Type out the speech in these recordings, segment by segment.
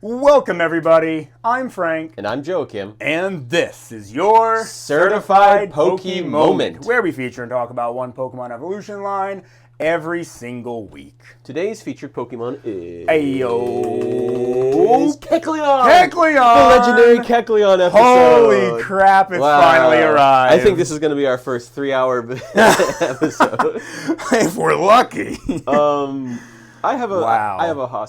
Welcome, everybody. I'm Frank. And I'm Joachim. And this is your Certified Pokémoment, where we feature and talk about one Pokemon evolution line every single week. Today's featured Pokemon is... Ayo! Kecleon! Kecleon! The legendary Kecleon episode! Holy crap, it's finally arrived. I think this is going to be our first 3-hour episode. If we're lucky. I have a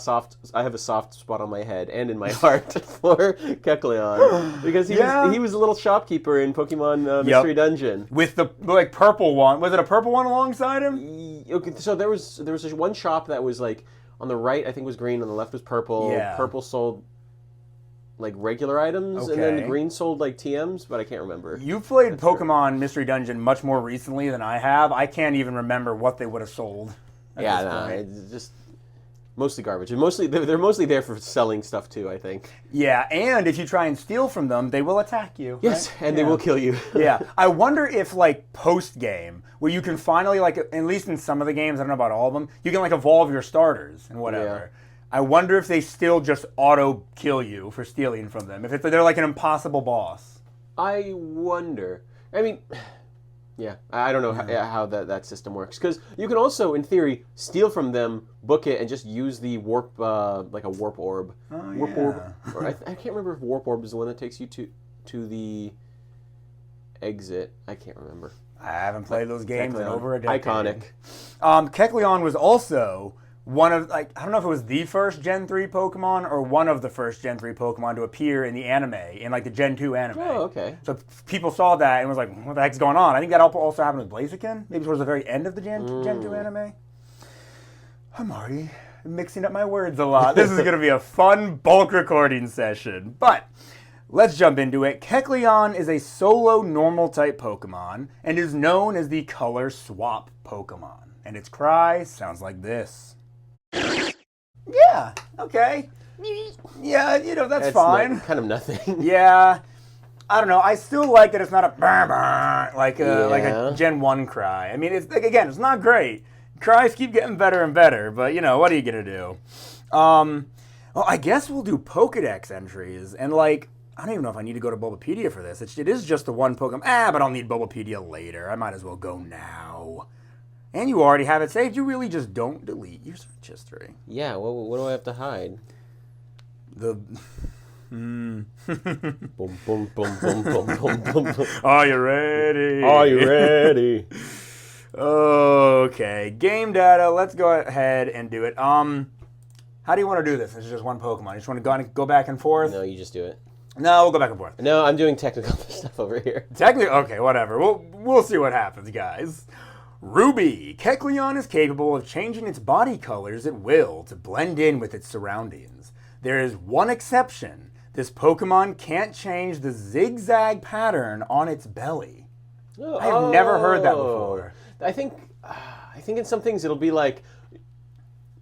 soft spot on my head and in my heart for Kecleon because he was a little shopkeeper in Pokemon Mystery Dungeon with the purple one. Was it a purple one alongside him? Okay, so there was one shop that was like on the right. I think was green, on the left was purple. Yeah. Purple sold like regular items, and then the green sold like TMs, but I can't remember. You've played Pokemon Mystery Dungeon much more recently than I have. I can't even remember what they would have sold. It's just mostly garbage. And they're mostly there for selling stuff too, I think. Yeah, and if you try and steal from them, they will attack you. Yes, right? And they will kill you. Yeah. I wonder if post-game, where you can finally at least in some of the games, I don't know about all of them, you can evolve your starters and whatever. Yeah. I wonder if they still just auto-kill you for stealing from them. If they're like an impossible boss. I wonder. I mean... Yeah, I don't know how that system works. Because you can also, in theory, steal from them, book it, and just use the warp, like a warp orb. Warp orb. Or I can't remember if warp orb is the one that takes you to the exit. I can't remember. I haven't played those games in over a decade. Iconic. Kecleon was also one of, I don't know if it was the first Gen 3 Pokemon or one of the first Gen 3 Pokemon to appear in the anime, in the Gen 2 anime. Oh, okay. So people saw that and was like, what the heck's going on? I think that also happened with Blaziken, maybe towards the very end of the Gen 2 anime. I'm already mixing up my words a lot. This is going to be a fun bulk recording session. But let's jump into it. Kecleon is a solo normal type Pokemon and is known as the color swap Pokemon. And its cry sounds like this. Yeah, okay. Yeah, that's fine. Kind of nothing. Yeah. I don't know. I still like that it's not a burr, burr, like a Gen 1 cry. I mean, it's not great. Cries keep getting better and better, but what are you going to do? Well, I guess we'll do Pokedex entries, and I don't even know if I need to go to Bulbapedia for this. It is just the one Pokemon. But I'll need Bulbapedia later. I might as well go now. And you already have it saved. You really just don't delete your search history. Yeah, what do I have to hide? Boom, boom, boom, boom, boom, boom, boom. Are you ready? Are you ready? Okay, game data. Let's go ahead and do it. How do you want to do this? This is just one Pokemon. You just want to go back and forth? No, you just do it. No, we'll go back and forth. No, I'm doing technical stuff over here. Okay, whatever. We'll see what happens, guys. Ruby. Kecleon is capable of changing its body colors at will to blend in with its surroundings. There is one exception. This Pokemon can't change the zigzag pattern on its belly. I've never heard that before. I think in some things it'll be like,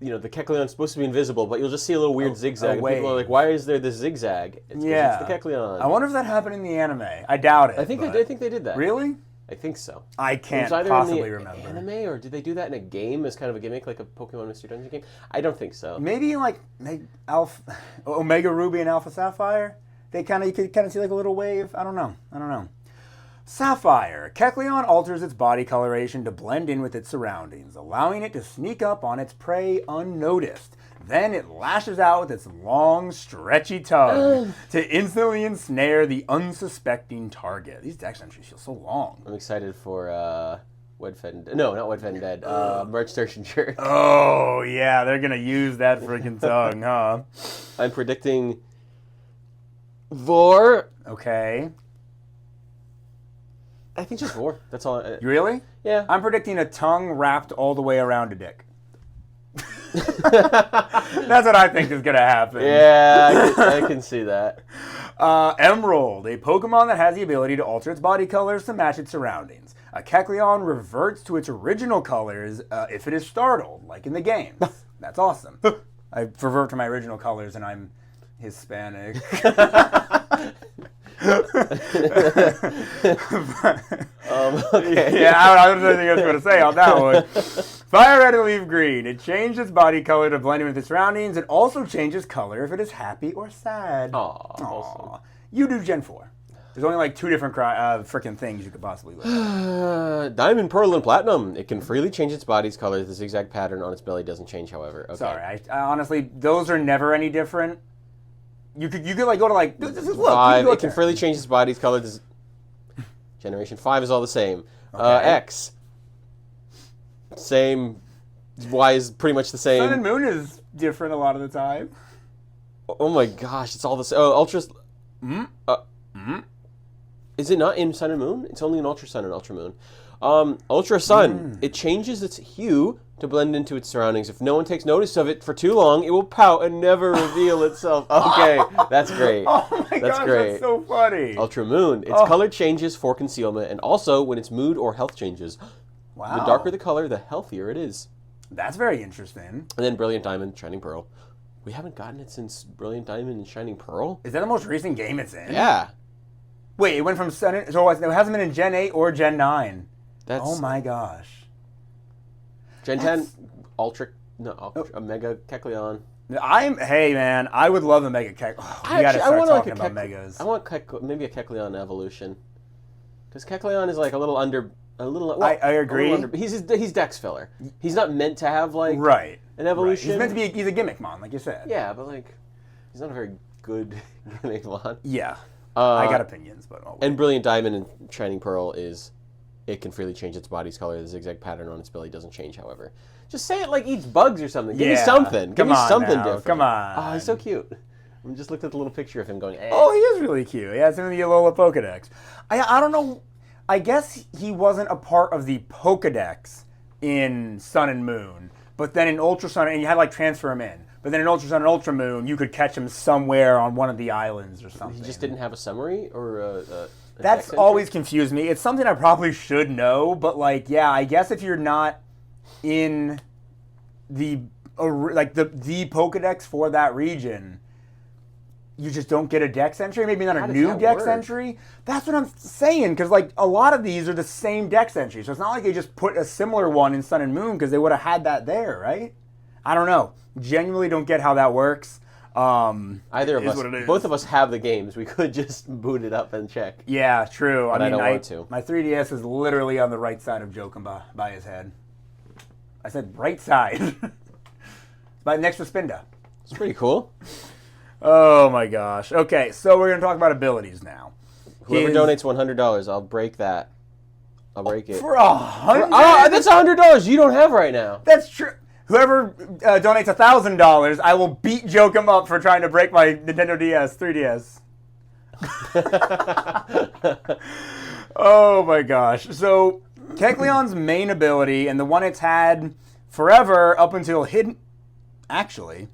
the Kecleon's supposed to be invisible, but you'll just see a little weird zigzag. And people are like, why is there this zigzag? It's it's the Kecleon. I wonder if that happened in the anime. I doubt it. I think they did that. Really? I think so. I can't possibly remember. Anime, or did they do that in a game as kind of a gimmick, like a Pokemon Mystery Dungeon game? I don't think so. Maybe Omega Ruby and Alpha Sapphire. You could kind of see a little wave. I don't know. Sapphire. Kecleon alters its body coloration to blend in with its surroundings, allowing it to sneak up on its prey unnoticed. Then it lashes out with its long, stretchy tongue to instantly ensnare the unsuspecting target. These dex entries feel so long. I'm excited for Wed Fed and Dead. No, not Wed Fed and Dead. Merch Station Shirt. Oh, yeah, they're going to use that freaking tongue, huh? I'm predicting Vor. Okay. I think just Vor. That's all. Really? Yeah. I'm predicting a tongue wrapped all the way around a dick. That's what I think is going to happen. Yeah, I can see that. Emerald, a Pokemon that has the ability to alter its body colors to match its surroundings. A Kecleon reverts to its original colors if it is startled, like in the game. That's awesome. I revert to my original colors and I'm Hispanic. Okay. Yeah, I don't know anything I was going to say on that one. Fire red and leaf green. It changes its body color to blend in with its surroundings. It also changes color if it is happy or sad. Aw. Awesome. You do Gen 4. There's only like 2 different freaking things you could possibly look at. Diamond, Pearl, and Platinum. It can freely change its body's color. The zigzag pattern on its belly doesn't change, however. Okay. Sorry, I honestly, those are never any different. You could like go to like look. 5. It can freely change its body's color. Generation 5 is all the same. Okay. X. Same. Y is pretty much the same. Sun and Moon is different a lot of the time. Oh my gosh, it's all the same. Oh, Ultra. Is it not in Sun and Moon? It's only in Ultra Sun and Ultra Moon. Ultra Sun. It changes its hue to blend into its surroundings. If no one takes notice of it for too long, it will pout and never reveal itself. Okay, that's great. Oh my gosh, great. that's so funny. Ultra Moon. Its color changes for concealment and also when its mood or health changes. Wow. The darker the color, the healthier it is. That's very interesting. And then Brilliant Diamond, Shining Pearl. We haven't gotten it since Brilliant Diamond and Shining Pearl? Is that the most recent game it's in? Yeah. Wait, it went from Sun. So it hasn't been in Gen 8 or Gen 9. That's Oh my gosh. Gen 10, Mega Kecleon. Hey man, I would love a Mega Kec. Oh, we gotta start talking about Megas. I want maybe a Kecleon evolution. Because Kecleon is like a little. I agree. He's Dex filler. He's not meant to have like an evolution. Right. He's a gimmick mon, like you said. Yeah, but like he's not a very good gimmick mon. Yeah. I got opinions, but and Brilliant Diamond and Shining Pearl is it can freely change its body's color. The zigzag pattern on its belly doesn't change, however. Just say it like eats bugs or something. Give me something. Give me something different. Come on. Oh, he's so cute. I just looked at the little picture of him going, eh. Oh, he is really cute. He has him in the Alola Pokedex. I don't know. I guess he wasn't a part of the Pokedex in Sun and Moon, but then in Ultra Sun, and you had to like transfer him in. But then in Ultra Sun and Ultra Moon, you could catch him somewhere on one of the islands or something. He just didn't have a summary or That's always confused me. It's something I probably should know, but like, yeah, I guess if you're not in the Pokedex for that region, you just don't get a Dex entry. Maybe not a new Dex entry. That's what I'm saying, because like a lot of these are the same Dex entry, so it's not like they just put a similar one in Sun and Moon because they would have had that there, right? I don't know. Genuinely don't get how that works. Either of us, both of us have the games. We could just boot it up and check. Yeah, true. But I don't want to. My 3DS is literally on the right side of Jokamba by his head. I said right side. But next to Spinda. It's pretty cool. Oh my gosh. Okay, so we're going to talk about abilities now. Whoever donates $100, I'll break that. I'll break it. For $100? That's $100 you don't have right now. That's true. Whoever donates $1,000, I will beat Jokum up for trying to break my Nintendo DS, 3DS. Oh my gosh. So, Kecleon's main ability, and the one it's had forever up until hidden... Actually,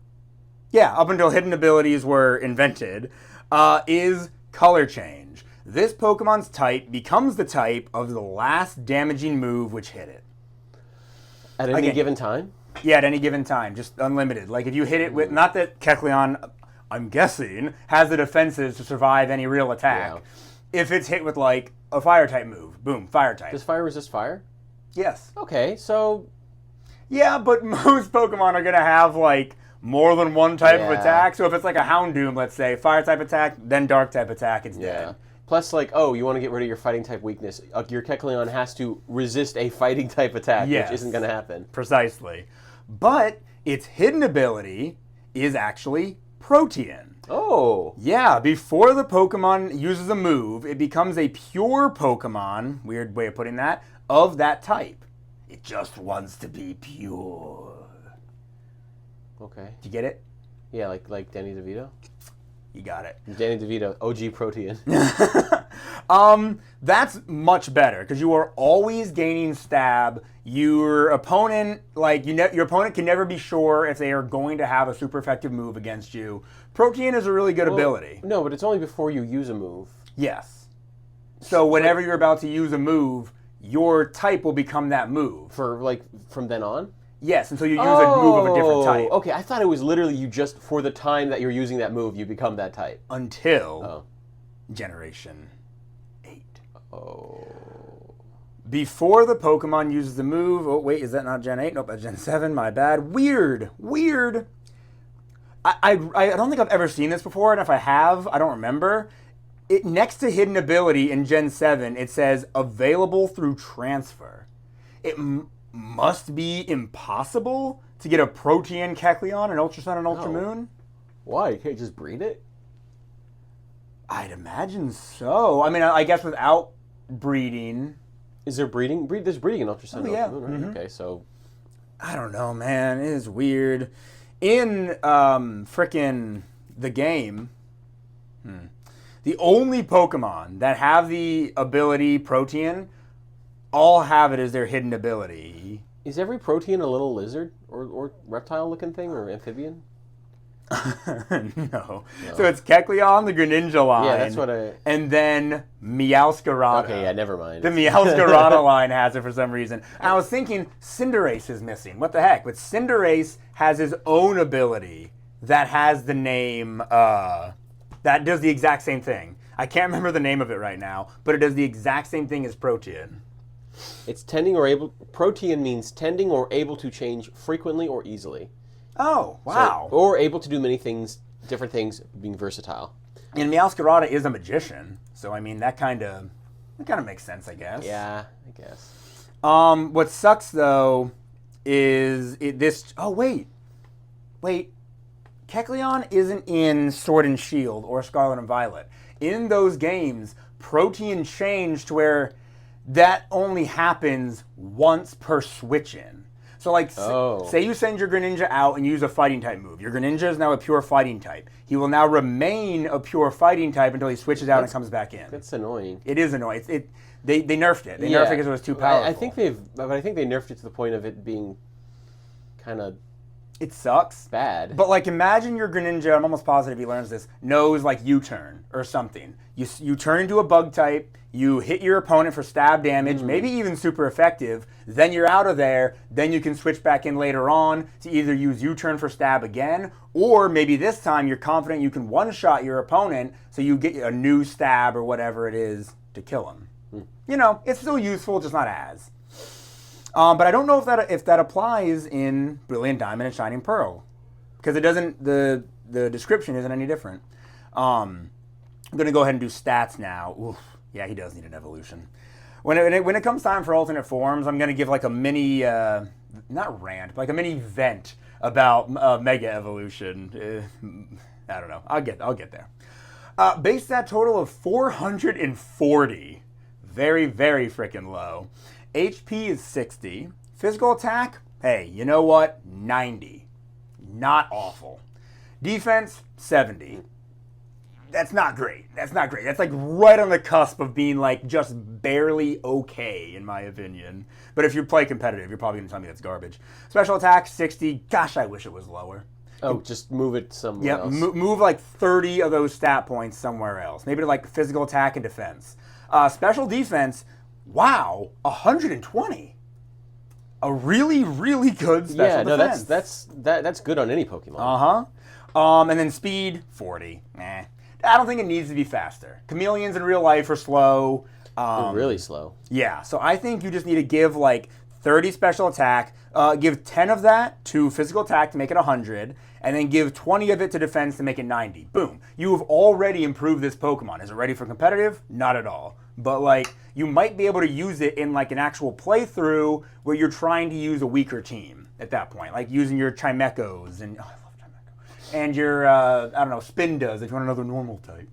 yeah, up until hidden abilities were invented, is color change. This Pokemon's type becomes the type of the last damaging move which hit it. At any given time? Yeah, at any given time, just unlimited. Like if you hit it with, not that Kecleon, I'm guessing, has the defenses to survive any real attack. Yeah. If it's hit with like a fire type move, boom, fire type. Does fire resist fire? Yes. Okay, so... Yeah, but most Pokemon are going to have like more than one type of attack. So if it's like a Houndoom, let's say, fire type attack, then dark type attack, it's dead. Plus, like, you want to get rid of your fighting type weakness. Your Kecleon has to resist a fighting type attack, which isn't going to happen. Precisely. But its hidden ability is actually Protean. Oh. Yeah, before the Pokemon uses a move, it becomes a pure Pokemon, weird way of putting that, of that type. It just wants to be pure. Okay. Did you get it? Yeah, like Danny DeVito? You got it. Danny DeVito, OG Protean. That's much better because you are always gaining stab. Your opponent, your opponent can never be sure if they are going to have a super effective move against you. Protean is a really good ability. No, but it's only before you use a move. Yes. So whenever you're about to use a move, your type will become that move. From then on? Yes, until you use a move of a different type. Okay, I thought it was literally you just, for the time that you're using that move, you become that type. Until Generation 8. Oh. Before the Pokemon uses the move... Oh, wait, is that not Gen 8? Nope, that's Gen 7. My bad. Weird. I don't think I've ever seen this before, and if I have, I don't remember. Next to Hidden Ability in Gen 7, it says available through transfer. It must be impossible to get a Protean Kecleon, an Ultra Sun, and Ultra Moon. Why? You can't just breed it? I'd imagine so. I mean, I guess without breeding... Is there breeding? There's breeding in Ultra Sun. Oh, yeah. Ultra Moon, right? Okay, so... I don't know, man. It is weird. In frickin' the game, the only Pokemon that have the ability Protean all have it as their hidden ability. Is every Protean a little lizard or reptile-looking thing or amphibian? No. So it's Kecleon, the Greninja line. Yeah, that's what I... And then Meowscarada. Okay, yeah, never mind. The Meowscarada line has it for some reason. And I was thinking Cinderace is missing. What the heck? But Cinderace has his own ability that has the name, that does the exact same thing. I can't remember the name of it right now, but it does the exact same thing as Protean. It's tending or able... Protean means tending or able to change frequently or easily. Oh, wow. So, or able to do many things, different things, being versatile. And Meowscarada is a magician, so I mean that kind of makes sense, I guess. Yeah, I guess. What sucks though is this. Oh wait, Kecleon isn't in Sword and Shield or Scarlet and Violet. In those games, Protean changed to where that only happens once per switch in. So, like, say you send your Greninja out and use a fighting type move. Your Greninja is now a pure fighting type. He will now remain a pure fighting type until he switches out and comes back in. That's annoying. It is annoying. They nerfed it. They nerfed it because it was too powerful. I think they nerfed it to the point of it being kind of... It sucks. Bad. But, like, imagine your Greninja, I'm almost positive he learns this, knows, like, U-turn or something. You turn into a bug type, you hit your opponent for stab damage, maybe even super effective, then you're out of there, then you can switch back in later on to either use U-turn for stab again, or maybe this time you're confident you can one-shot your opponent so you get a new stab or whatever it is to kill him. You know, it's still useful, just not as. But I don't know if that applies in Brilliant Diamond and Shining Pearl, because it doesn't. The description isn't any different. I'm gonna go ahead and do stats now. Oof, yeah, he does need an evolution. When it comes time for alternate forms, I'm gonna give like a mini, not rant, but like a mini vent about Mega Evolution. I don't know. I'll get there. Base stat total of 440. Very, very freaking low. HP is 60. Physical attack, hey, you know what? 90. Not awful. Defense, 70. That's not great. That's like right on the cusp of being like just barely okay, in my opinion. But if you play competitive, you're probably going to tell me that's garbage. Special attack, 60. Gosh, I wish it was lower. Oh, just move it somewhere else. Move like 30 of those stat points somewhere else. Maybe to like physical attack and defense. Special defense, wow, 120. A really, really good special defense. That's good on any Pokemon. And then speed, 40. Nah. I don't think it needs to be faster. Chameleons in real life are slow. They're really slow. Yeah, so I think you just need to give like 30 special attack, give 10 of that to physical attack to make it 100, and then give 20 of it to defense to make it 90. Boom. You have already improved this Pokemon. Is it ready for competitive? Not at all. But like, you might be able to use it in like an actual playthrough where you're trying to use a weaker team at that point. Like using your Chimechos and, oh, I love Chimecho. And your, I don't know, Spindas if you want another normal type.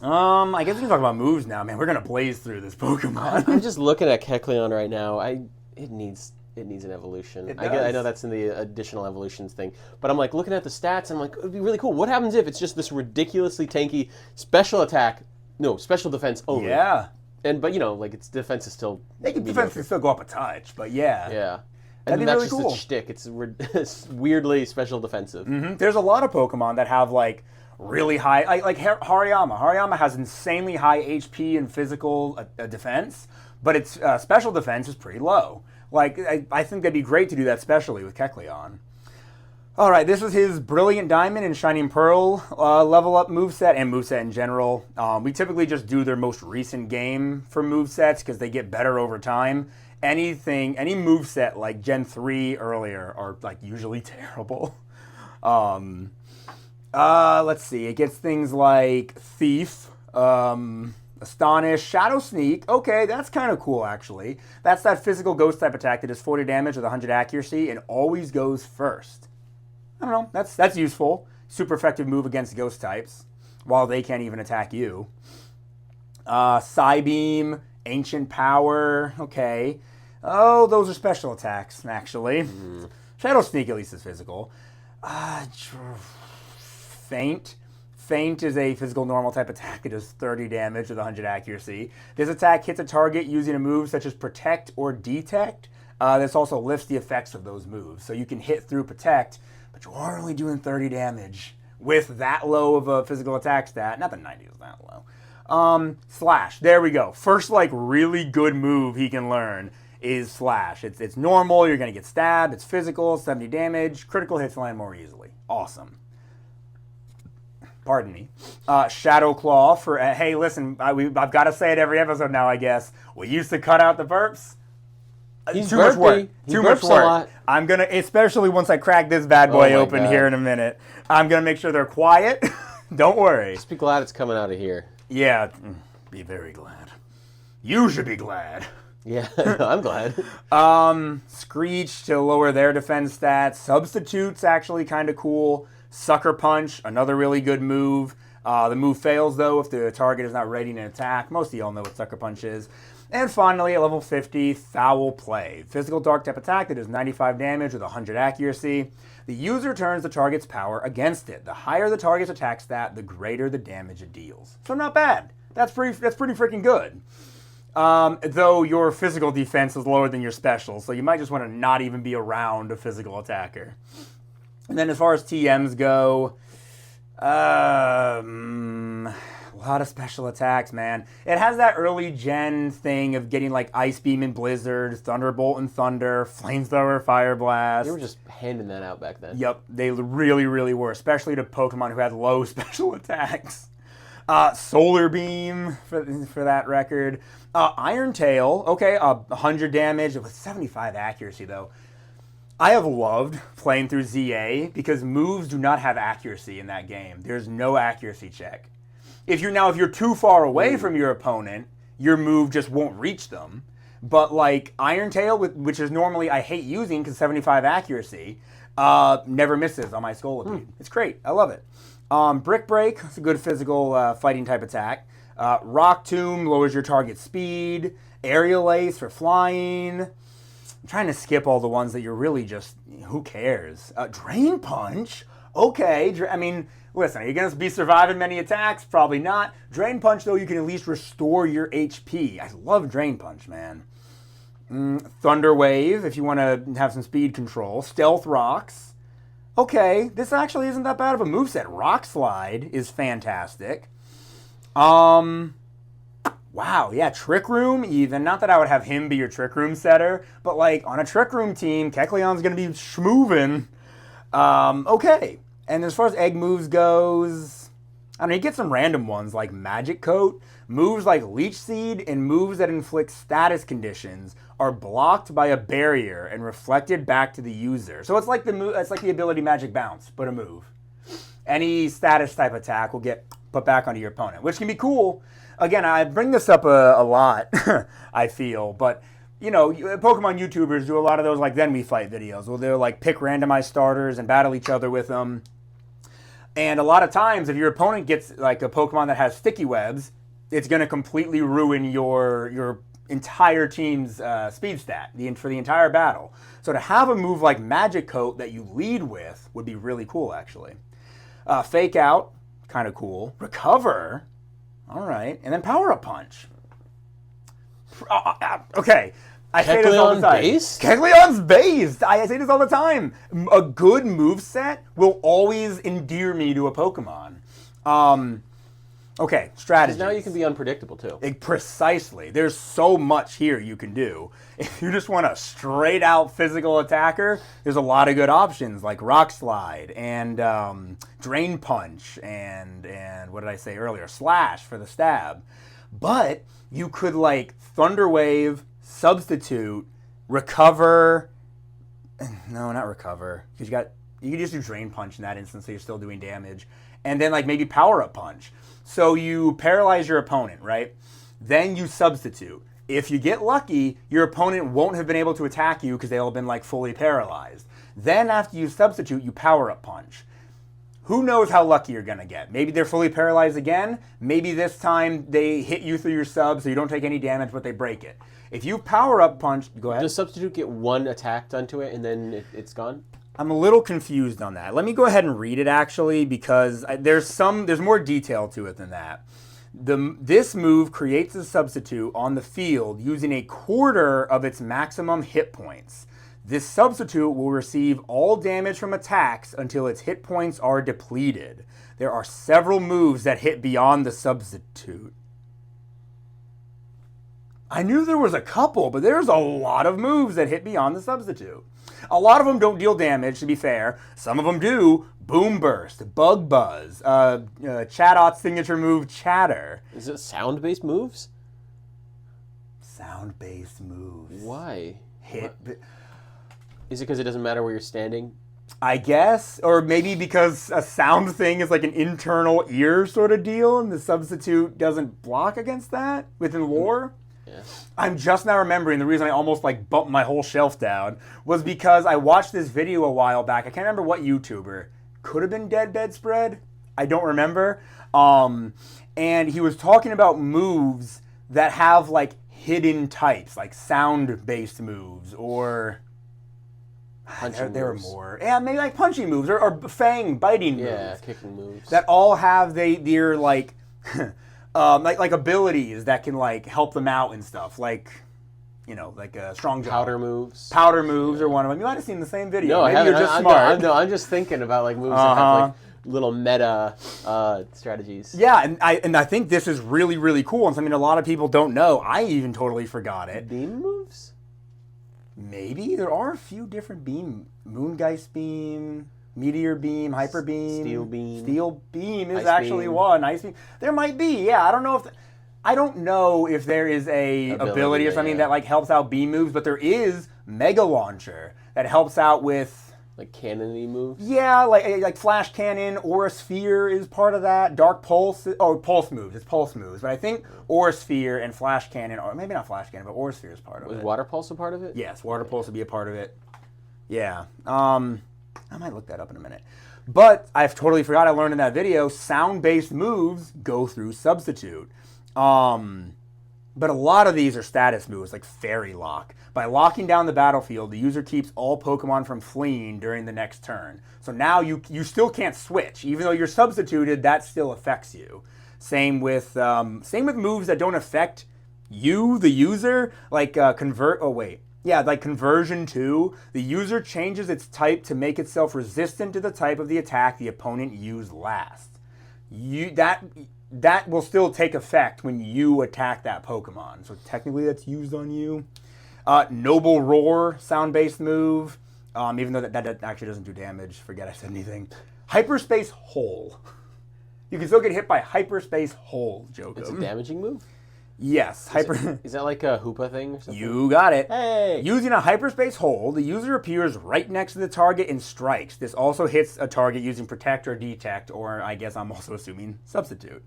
I guess we can talk about moves now, man. We're gonna blaze through this Pokemon. I'm just looking at Kecleon right now. It needs an evolution. I know that's in the additional evolutions thing, but I'm like looking at the stats. And I'm like, it would be really cool. What happens if it's just this ridiculously tanky special attack? No, special defense only. Yeah. But you know, like its defense is still. Defense can still go up a touch, but yeah. Yeah. That'd And be that's really just cool. its shtick. It's weirdly special defensive. Mm-hmm. There's a lot of Pokemon that have like really high, like Hariyama. Hariyama has insanely high HP and physical defense, but its special defense is pretty low. Like I think that'd be great to do that, especially with Kecleon. All right, this is his Brilliant Diamond and Shining Pearl level up moveset and moveset in general. We typically just do their most recent game for movesets because they get better over time. Any moveset like Gen 3 earlier are like usually terrible. Let's see, it gets things like Thief, Astonish, Shadow Sneak. Okay, that's kind of cool actually. That's that physical ghost type attack that does 40 damage with 100 accuracy and always goes first. I don't know, that's useful. Super effective move against ghost types, while they can't even attack you. Psybeam, Ancient Power, okay. Oh, those are special attacks, actually. Shadow Sneak at least is physical. Feint. Feint is a physical normal type attack that does 30 damage with 100 accuracy. This attack hits a target using a move such as Protect or Detect. This also lifts the effects of those moves. So you can hit through Protect, but you are only doing 30 damage with that low of a physical attack stat. Not that 90 is that low. Slash. There we go. First, like, really good move he can learn is Slash. It's normal. You're going to get stabbed. It's physical. 70 damage. Critical hits land more easily. Awesome. Pardon me. Shadow Claw for, hey, listen, I've got to say it every episode now, I guess. We used to cut out the burps. Too much work. Too much work. I'm going to, especially once I crack this bad boy open here in a minute, I'm going to make sure they're quiet. Don't worry. Just be glad it's coming out of here. Yeah, be very glad. You should be glad. Yeah, I'm glad. Screech to lower their defense stats. Substitute's actually kind of cool. Sucker Punch, another really good move. The move fails, though, if the target is not ready to attack. Most of y'all know what Sucker Punch is. And finally, at level 50, Foul Play. Physical dark type attack that does 95 damage with 100 accuracy. The user turns the target's power against it. The higher the target's attack stat, the greater the damage it deals. So not bad. That's pretty freaking good. Though your physical defense is lower than your special, so you might just want to not even be around a physical attacker. And then as far as TMs go, a lot of special attacks, man. It has that early gen thing of getting like Ice Beam and Blizzard, Thunderbolt and Thunder, Flamethrower, Fire Blast. They were just handing that out back then. Yep, they really, really were, especially to Pokemon who had low special attacks. Solar Beam for that record. Iron Tail, okay, 100 damage with 75 accuracy though. I have loved playing through ZA because moves do not have accuracy in that game. There's no accuracy check. If you're too far away from your opponent, your move just won't reach them. But like Iron Tail, which is normally I hate using because 75 accuracy, never misses on my Scolipede. It's great. I love it. Brick Break, it's a good physical fighting type attack. Rock Tomb lowers your target speed. Aerial Ace for flying. I'm trying to skip all the ones that you're really just, who cares? Drain Punch? Okay, I mean, listen, are you going to be surviving many attacks? Probably not. Drain Punch, though, you can at least restore your HP. I love Drain Punch, man. Thunder Wave, if you want to have some speed control. Stealth Rocks. Okay, this actually isn't that bad of a moveset. Rock Slide is fantastic. Wow, yeah, Trick Room even. Not that I would have him be your Trick Room setter, but like on a Trick Room team, Kecleon's going to be schmoovin'. Okay. And as far as egg moves goes, I don't know, you get some random ones like Magic Coat. Moves like Leech Seed and moves that inflict status conditions are blocked by a barrier and reflected back to the user. So it's like the ability Magic Bounce, but a move. Any status type attack will get put back onto your opponent, which can be cool. Again, I bring this up a lot, I feel, but you know, Pokemon YouTubers do a lot of those like Then We Fight videos where they'll like pick randomized starters and battle each other with them. And a lot of times, if your opponent gets like a Pokemon that has sticky webs, it's going to completely ruin your entire team's speed stat for the entire battle. So to have a move like Magic Coat that you lead with would be really cool, actually. Fake Out, kind of cool. Recover, all right. And then Power Up Punch. Okay. I say this all the time. Kecleon's based. I say this all the time. A good moveset will always endear me to a Pokemon. Okay, strategies. Because now you can be unpredictable, too. Precisely. There's so much here you can do. If you just want a straight-out physical attacker, there's a lot of good options, like Rock Slide and Drain Punch and what did I say earlier? Slash for the stab. But you could, like, Thunder Wave, Substitute, Recover... No, not Recover. Because you can just do Drain Punch in that instance, so you're still doing damage. And then, like, maybe Power Up Punch. So you paralyze your opponent, right? Then you substitute. If you get lucky, your opponent won't have been able to attack you because they'll have been like fully paralyzed. Then after you substitute, you power up punch. Who knows how lucky you're going to get? Maybe they're fully paralyzed again. Maybe this time they hit you through your sub so you don't take any damage, but they break it. If you power up punch, go ahead. Does substitute get one attack done to it and then it's gone? I'm a little confused on that. Let me go ahead and read it actually, because there's more detail to it than that. This move creates a substitute on the field using a quarter of its maximum hit points. This substitute will receive all damage from attacks until its hit points are depleted. There are several moves that hit beyond the substitute. I knew there was a couple, but there's a lot of moves that hit beyond the substitute. A lot of them don't deal damage, to be fair. Some of them do. Boom Burst, Bug Buzz, Chatot signature move, Chatter. Is it sound-based moves? Sound-based moves. Why? Hit. Is it because it doesn't matter where you're standing? I guess. Or maybe because a sound thing is like an internal ear sort of deal, and the substitute doesn't block against that within lore. Yeah. I'm just now remembering the reason I almost like bumped my whole shelf down was because I watched this video a while back. I can't remember what YouTuber. Could have been Dead Bedspread. I don't remember. And he was talking about moves that have like hidden types, like sound-based moves or... There were more. Yeah, maybe like punching moves or fang biting moves. Yeah, kicking moves. That all have their like... like abilities that can like help them out and stuff, like like strong jaw. Powder moves. Powder moves are one of them. You might have seen the same video. No, maybe I haven't. You're just smart. I'm just thinking about like moves that have like little meta strategies. Yeah, and I think this is really really cool and something a lot of people don't know. I even totally forgot it. Beam moves. Maybe there are a few different beam. Moongeist beam. Meteor Beam, Hyper Beam, Steel Beam. Steel Beam is Ice actually Beam. one. Ice Beam. There might be. Yeah, I don't know if there is a ability or something that like helps out beam moves, but there is Mega Launcher that helps out with like cannon-y moves. Yeah, like Flash Cannon, Aura Sphere is part of that. Dark Pulse. Oh, Pulse moves. It's Pulse moves, but I think Aura Sphere and Flash Cannon, or maybe not Flash Cannon, but Aura Sphere is part of it. Was Water Pulse a part of it? Yes, Water Pulse would be a part of it. Yeah. I might look that up in a minute. But I've totally forgot I learned in that video, sound-based moves go through substitute. But a lot of these are status moves, like Fairy Lock. By locking down the battlefield, the user keeps all Pokemon from fleeing during the next turn. So now you still can't switch. Even though you're substituted, that still affects you. Same with moves that don't affect you, the user, like like Conversion 2, the user changes its type to make itself resistant to the type of the attack the opponent used last. That will still take effect when you attack that Pokemon. So technically that's used on you. Noble Roar, sound-based move. Even though that actually doesn't do damage. Forget I said anything. Hyperspace Hole. You can still get hit by Hyperspace Hole, Joko. It's a damaging move? Yes. Is that like a Hoopa thing or something? You got it. Hey! Using a hyperspace hole, the user appears right next to the target and strikes. This also hits a target using Protect or Detect, or I guess I'm also assuming Substitute.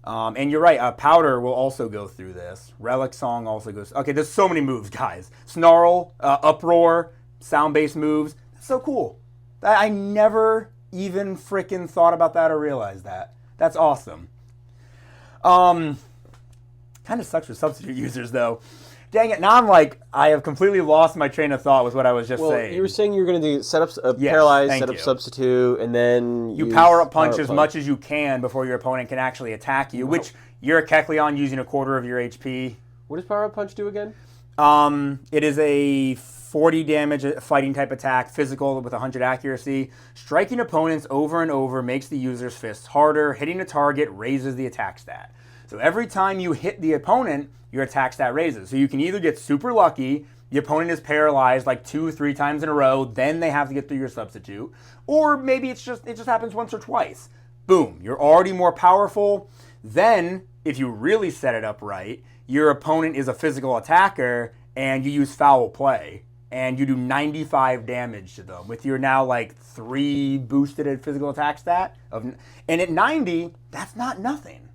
And you're right, Powder will also go through this. Relic Song also goes... Okay, there's so many moves, guys. Snarl, Uproar, sound-based moves. That's so cool. I never even freaking thought about that or realized that. That's awesome. Kind of sucks for substitute users, though. Dang it, now I'm like, I have completely lost my train of thought with what I was just saying. Well, you were saying you were going to do set up Paralyze, set up Substitute, and then you power up punch as much as you can before your opponent can actually attack you, which you're a Kecleon using a quarter of your HP. What does Power Up Punch do again? It is a 40 damage, fighting type attack, physical with 100 accuracy. Striking opponents over and over makes the user's fists harder. Hitting a target raises the attack stat. So every time you hit the opponent, your attack stat raises. So you can either get super lucky, the opponent is paralyzed like 2-3 times in a row, then they have to get through your substitute. Or maybe it just happens once or twice. Boom, you're already more powerful. Then, if you really set it up right, your opponent is a physical attacker and you use foul play. And you do 95 damage to them with your now like 3 boosted physical attack stat. And at 90, that's not nothing.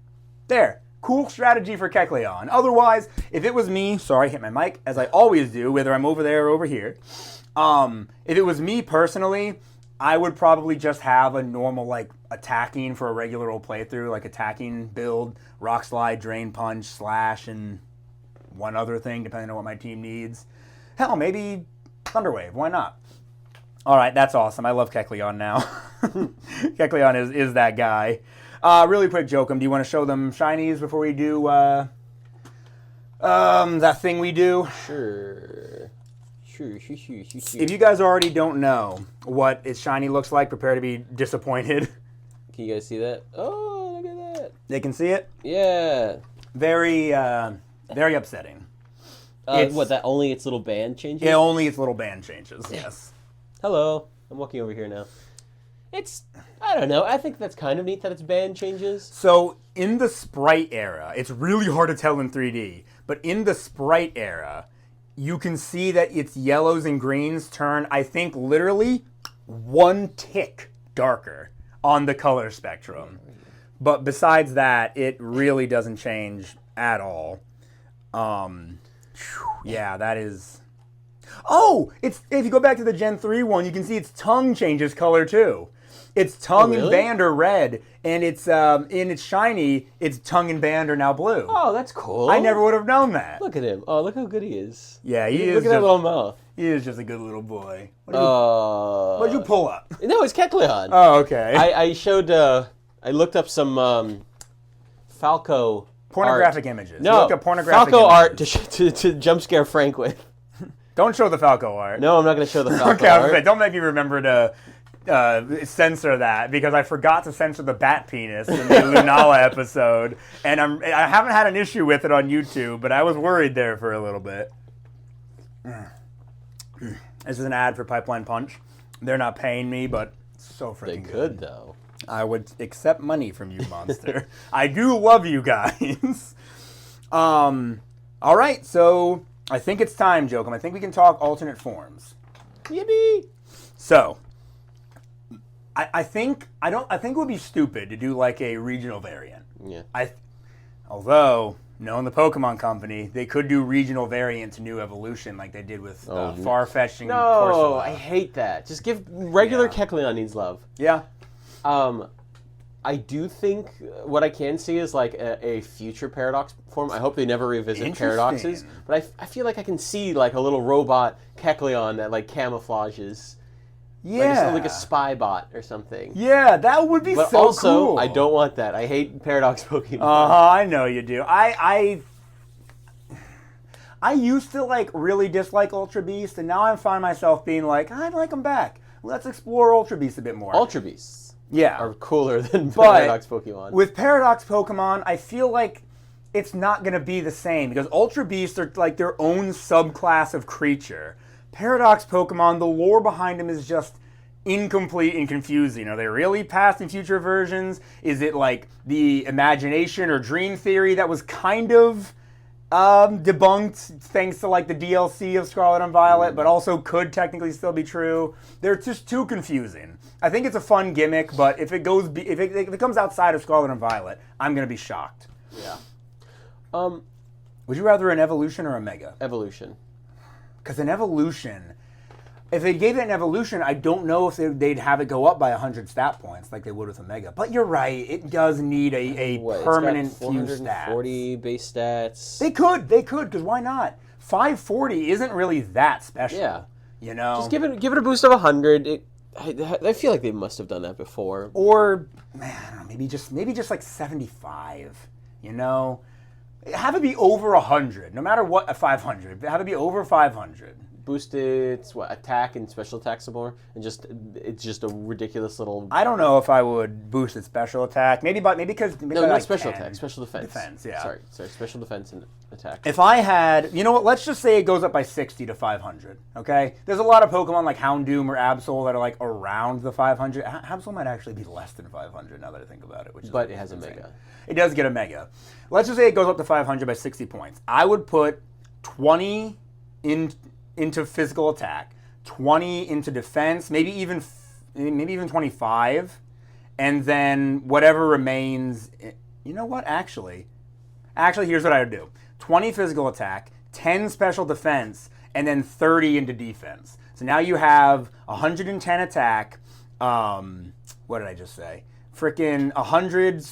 There. Cool strategy for Kecleon. Otherwise, if it was me, sorry, I hit my mic, as I always do, whether I'm over there or over here. If it was me personally, I would probably just have a normal, like, attacking for a regular old playthrough, like attacking build, rock slide, drain punch, slash, and one other thing, depending on what my team needs. Hell, maybe Thunderwave, why not? Alright, that's awesome. I love Kecleon now. Kecleon is that guy. Really quick, Jokum, do you want to show them shinies before we do that thing we do? Sure. If you guys already don't know what its shiny looks like, prepare to be disappointed. Can you guys see that? Oh, look at that. They can see it? Yeah. Very upsetting. What, that only its little band changes? Yeah, only its little band changes, yes. Hello. I'm walking over here now. I don't know. I think that's kind of neat that its band changes. So, in the Sprite era, it's really hard to tell in 3D, but in the Sprite era, you can see that its yellows and greens turn, I think, literally 1 tick darker on the color spectrum. But besides that, it really doesn't change at all. Yeah, that is... Oh! If you go back to the Gen 3 one, you can see its tongue changes color, too. Its tongue and band are red, and it's in its shiny, its tongue and band are now blue. Oh, that's cool. I never would have known that. Look at him. Oh, look how good he is. Yeah, he is. Look at that little mouth. He is just a good little boy. What did you pull up? No, it's Kecleon. Oh, okay. I showed, I looked up some Falco pornographic art. images. No, you looked up pornographic Falco images. art to jump scare Frank with. Don't show the Falco art. No, I'm not going to show the Falco okay, art. Don't make me remember to censor that, because I forgot to censor the bat penis in the Lunala episode, and I haven't had an issue with it on YouTube, but I was worried there for a little bit. This is an ad for Pipeline Punch. They're not paying me, but it's so freaking They could, though. I would accept money from you, monster. I do love you guys. All right, so I think it's time, Jokum. I think we can talk alternate forms. Yippee! So, I think it would be stupid to do like a regional variant. Yeah. Although, knowing the Pokemon Company, they could do regional variant to New Evolution like they did with Farfetch'd and No, Corsola. I hate that. Just give regular Kecleon needs love. Yeah. I do think what I can see is like a future Paradox form. I hope they never revisit Paradoxes, but I feel like I can see like a little robot Kecleon that like camouflages. Yeah. Like a spy bot or something. Yeah, that would be but so also, cool. I don't want that. I hate Paradox Pokemon. I know you do. I used to like really dislike Ultra Beast, and now I find myself being like, I'd like them back. Let's explore Ultra Beast a bit more. Ultra Beasts are cooler than Paradox Pokemon. With Paradox Pokemon, I feel like it's not going to be the same, because Ultra Beasts are like their own subclass of creature. Paradox Pokemon, the lore behind them is just incomplete and confusing. Are they really past and future versions? Is it like the imagination or dream theory that was kind of debunked thanks to like the DLC of Scarlet and Violet, but also could technically still be true? They're just too confusing. I think it's a fun gimmick, but if it comes outside of Scarlet and Violet, I'm gonna be shocked. Yeah. Would you rather an evolution or a mega? Evolution. Because an evolution, if they gave it an evolution, I don't know if they'd have it go up by 100 stat points like they would with a mega. But you're right, it does need a permanent few stats. 440 base stats. They could, because why not? 540 isn't really that special. Yeah. You know? Just give it a boost of 100. I feel like they must have done that before. Or, man, I don't know, maybe just like 75, you know? Have it be over 100, no matter what, 500. Have it be over 500. boost its attack and special attack some more, and it's just a ridiculous little. I don't know if I would boost its special attack. Maybe because no, not special attack, special defense. Defense, yeah. Sorry, special defense and attack. If I had, you know what? Let's just say it goes up by 60 to 500. Okay, there's a lot of Pokemon like Houndoom or Absol that are like around the 500. Absol might actually be less than 500 now that I think about it. But it has a Mega. It does get a Mega. Let's just say it goes up to 500 by 60 points. I would put 20 into physical attack, 20 into defense, maybe even 25, and then whatever remains. You know what? Actually, here's what I would do: 20 physical attack, 10 special defense, and then 30 into defense. So now you have 110 attack. What did I just say? Freaking 100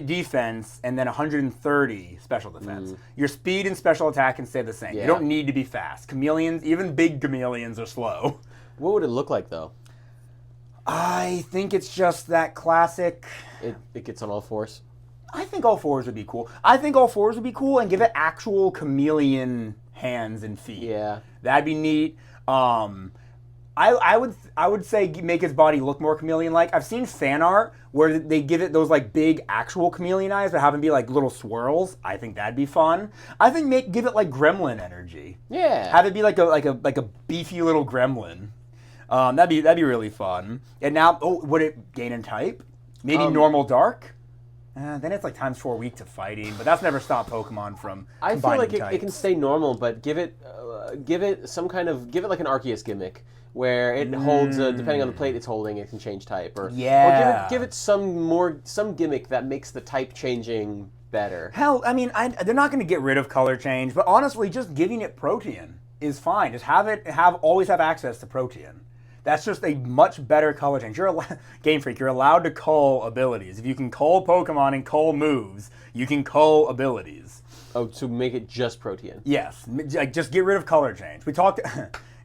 defense and then 130 special defense. Your speed and special attack can stay the same. Yeah. You don't need to be fast. Chameleons, even big chameleons, are slow. What would it look like though? I think it's just that classic. It gets on all fours. I think all fours would be cool. And give it actual chameleon hands and feet. Yeah, that'd be neat. I would say make its body look more chameleon-like. I've seen fan art where they give it those like big actual chameleon eyes, but have them be like little swirls. I think that'd be fun. I think give it like gremlin energy. Yeah. Have it be like a beefy little gremlin. That'd be really fun. And now, would it gain in type? Maybe normal dark. Then it's like ×4 weak to fighting, but that's never stopped Pokemon from. I feel like it can stay normal, but give it some kind of like an Arceus gimmick where it holds depending on the plate it's holding, it can change type, or give it some gimmick that makes the type changing better. Hell, I mean, they're not going to get rid of color change, but honestly, just giving it Protean is fine. Just always have access to Protean. That's just a much better color change. Game Freak, you're allowed to cull abilities. If you can cull Pokemon and cull moves, you can cull abilities. Oh, to make it just Protean? Yes. Just get rid of color change. We talked...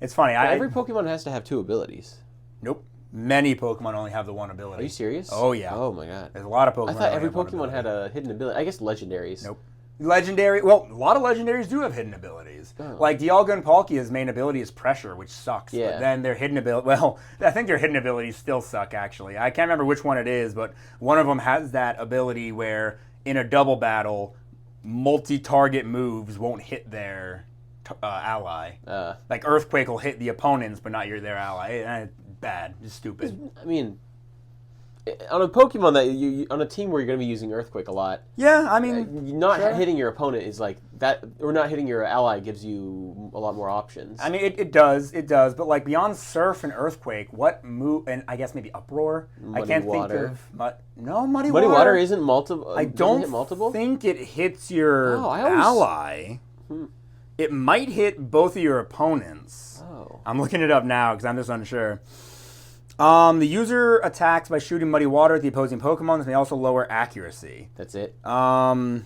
It's funny. Every Pokemon has to have 2 abilities. Nope. Many Pokemon only have the 1 ability. Are you serious? Oh, yeah. Oh, my God. There's a lot of Pokemon. I thought every Pokemon had a hidden ability. I guess legendaries. Nope. Legendary. Well, a lot of legendaries do have hidden abilities. Oh. Like Dialga and Palkia's main ability is pressure, which sucks. Yeah. But then their hidden ability. Well, I think their hidden abilities still suck. Actually, I can't remember which one it is, but one of them has that ability where in a double battle, multi-target moves won't hit their ally. Like Earthquake will hit the opponents, but not their ally. Bad. Just stupid. I mean, on a Pokemon that on a team where you're going to be using Earthquake a lot. Yeah, I mean, not hitting your opponent is like that, or not hitting your ally gives you a lot more options. I mean, it does, but like beyond Surf and Earthquake, what move? And I guess maybe Uproar. Muddy I can't Water. think of Muddy Water. Muddy Water isn't multiple. I don't hit multiple? think it hits your ally. It might hit both of your opponents. Oh. I'm looking it up now because I'm just unsure. The user attacks by shooting Muddy Water at the opposing Pokemon. This may also lower accuracy. That's it. Because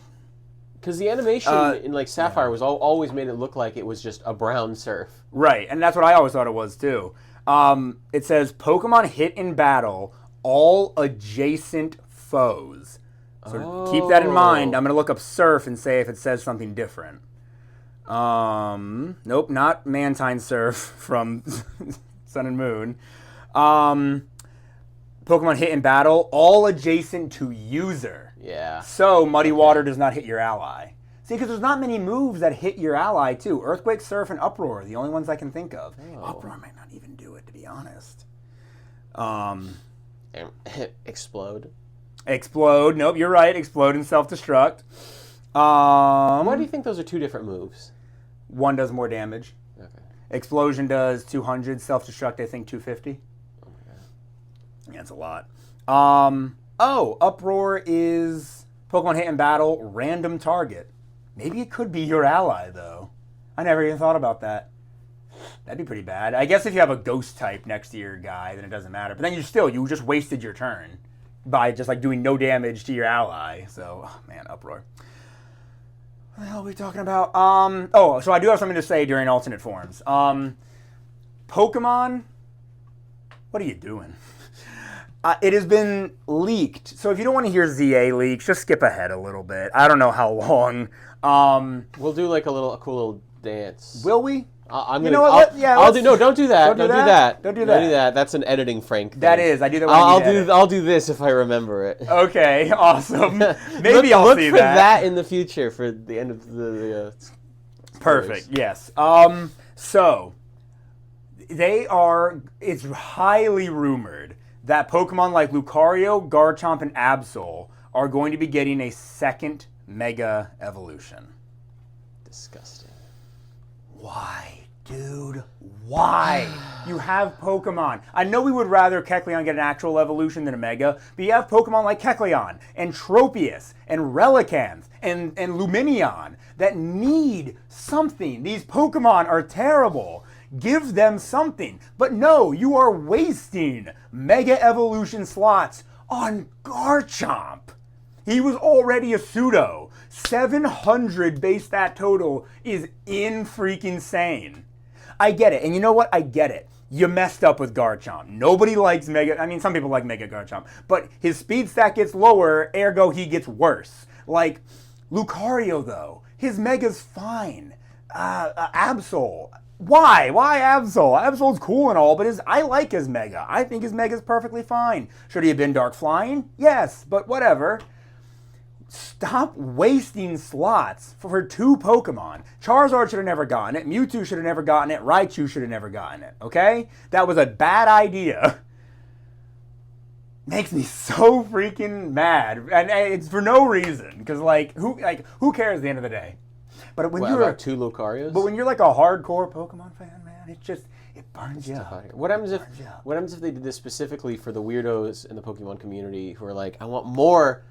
the animation in like Sapphire was always made it look like it was just a brown surf. Right, and that's what I always thought it was too. It says Pokemon hit in battle all adjacent foes. So keep that in mind. I'm going to look up Surf and say if it says something different. Nope, not Mantine Surf from Sun and Moon. Pokemon hit in battle, all adjacent to user. Yeah. So Muddy Water does not hit your ally. See, because there's not many moves that hit your ally, too. Earthquake, Surf, and Uproar are the only ones I can think of. Oh. Uproar might not even do it, to be honest. Explode. Explode. Nope, you're right. Explode and Self-Destruct. Why do you think those are 2 different moves? One does more damage. Okay. Explosion does 200. Self-Destruct, I think, 250. Oh, my God. Yeah, that's a lot. Uproar is Pokemon hit in battle, random target. Maybe it could be your ally, though. I never even thought about that. That'd be pretty bad. I guess if you have a ghost type next to your guy, then it doesn't matter. But then you just wasted your turn by just like doing no damage to your ally. So, man, Uproar. What the hell are we talking about? So I do have something to say during alternate forms. Pokemon, what are you doing? It has been leaked. So if you don't want to hear ZA leaks, just skip ahead a little bit. I don't know how long. We'll do like a cool little dance. Will we? I'm You gonna. know what? Yeah, I'll do. No, don't do that. Don't do Don't do that? that. Don't do Don't do that. that. That's an editing Frank thing. That is. I do that when I need to edit. I'll do this if I remember it. Okay, awesome. Maybe I'll look see for that. that in the future for the end of the Perfect. Yes. So it's highly rumored that Pokemon like Lucario, Garchomp, and Absol are going to be getting a second Mega Evolution. Disgusting. Why, dude? Why? You have Pokemon. I know we would rather Kecleon get an actual evolution than a Mega, but you have Pokemon like Kecleon, and Tropius, and Relicanth, and Lumineon that need something. These Pokemon are terrible. Give them something. But no, you are wasting Mega Evolution slots on Garchomp. He was already a pseudo. 700 base stat total is in-freaking-sane. I get it. And you know what? I get it. You messed up with Garchomp. Nobody likes Mega... I mean, some people like Mega Garchomp. But his speed stat gets lower, ergo he gets worse. Like, Lucario, though. His Mega's fine. Absol. Why? Why Absol? Absol's cool and all, but I like his Mega. I think his Mega's perfectly fine. Should he have been Dark Flying? Yes, but whatever. Stop wasting slots for two Pokemon. Charizard should have never gotten it. Mewtwo should have never gotten it. Raichu should have never gotten it. Okay? That was a bad idea. Makes me so freaking mad. And it's for no reason. Because, who cares at the end of the day? But when you're about two Lucarios? But when you're like a hardcore Pokemon fan, man, it burns you up. What happens if they did this specifically for the weirdos in the Pokemon community who are like, I want more.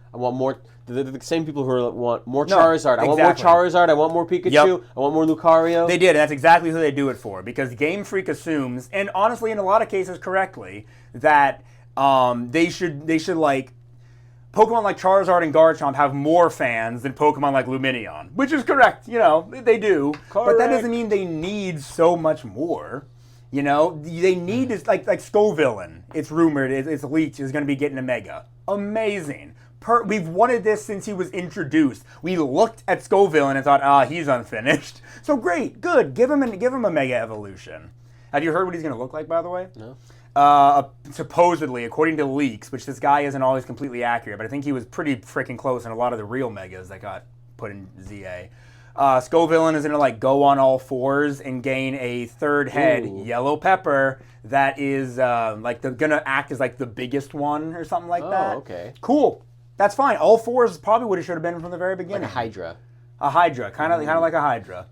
The same people who want more Charizard. I want more Charizard. I want more Pikachu. Yep. I want more Lucario. They did, and that's exactly who they do it for. Because Game Freak assumes, and honestly, in a lot of cases, correctly, that they should like Pokemon like Charizard and Garchomp have more fans than Pokemon like Lumineon, which is correct. You know, they do. Correct. But that doesn't mean they need so much more. You know, they need this like Scovillain. It's rumored, it's leaked, is going to be getting a Mega. Amazing. We've wanted this since he was introduced. We looked at Scovillain and thought, he's unfinished. So great, good. Give him a Mega Evolution. Have you heard what he's going to look like, by the way? No. Supposedly, according to leaks, which this guy isn't always completely accurate, but I think he was pretty freaking close in a lot of the real Megas that got put in ZA. Scovillain is going to go on all fours and gain a third head, Yellow Pepper, that is going to act as the biggest one or something like that. Oh, okay. Cool. That's fine. All fours is probably what it should have been from the very beginning. Like a Hydra. A Hydra. Kind of like a Hydra.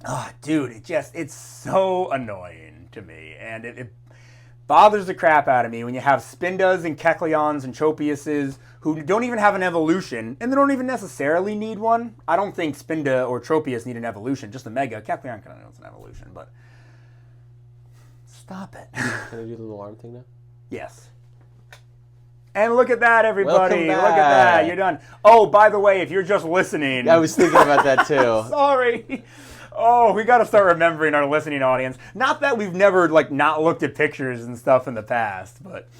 Oh, dude, it's so annoying to me. And it bothers the crap out of me when you have Spindas and Kecleons and Tropiuses who don't even have an evolution, and they don't even necessarily need one. I don't think Spinda or Tropius need an evolution, just a Mega. Kecleon kind of knows an evolution, but stop it. Can I do the little arm thing now? Yes. And look at that, everybody. Welcome back. Look at that. You're done. Oh, by the way, if you're just listening. I was thinking about that too. Sorry. Oh, we got to start remembering our listening audience. Not that we've never not looked at pictures and stuff in the past, but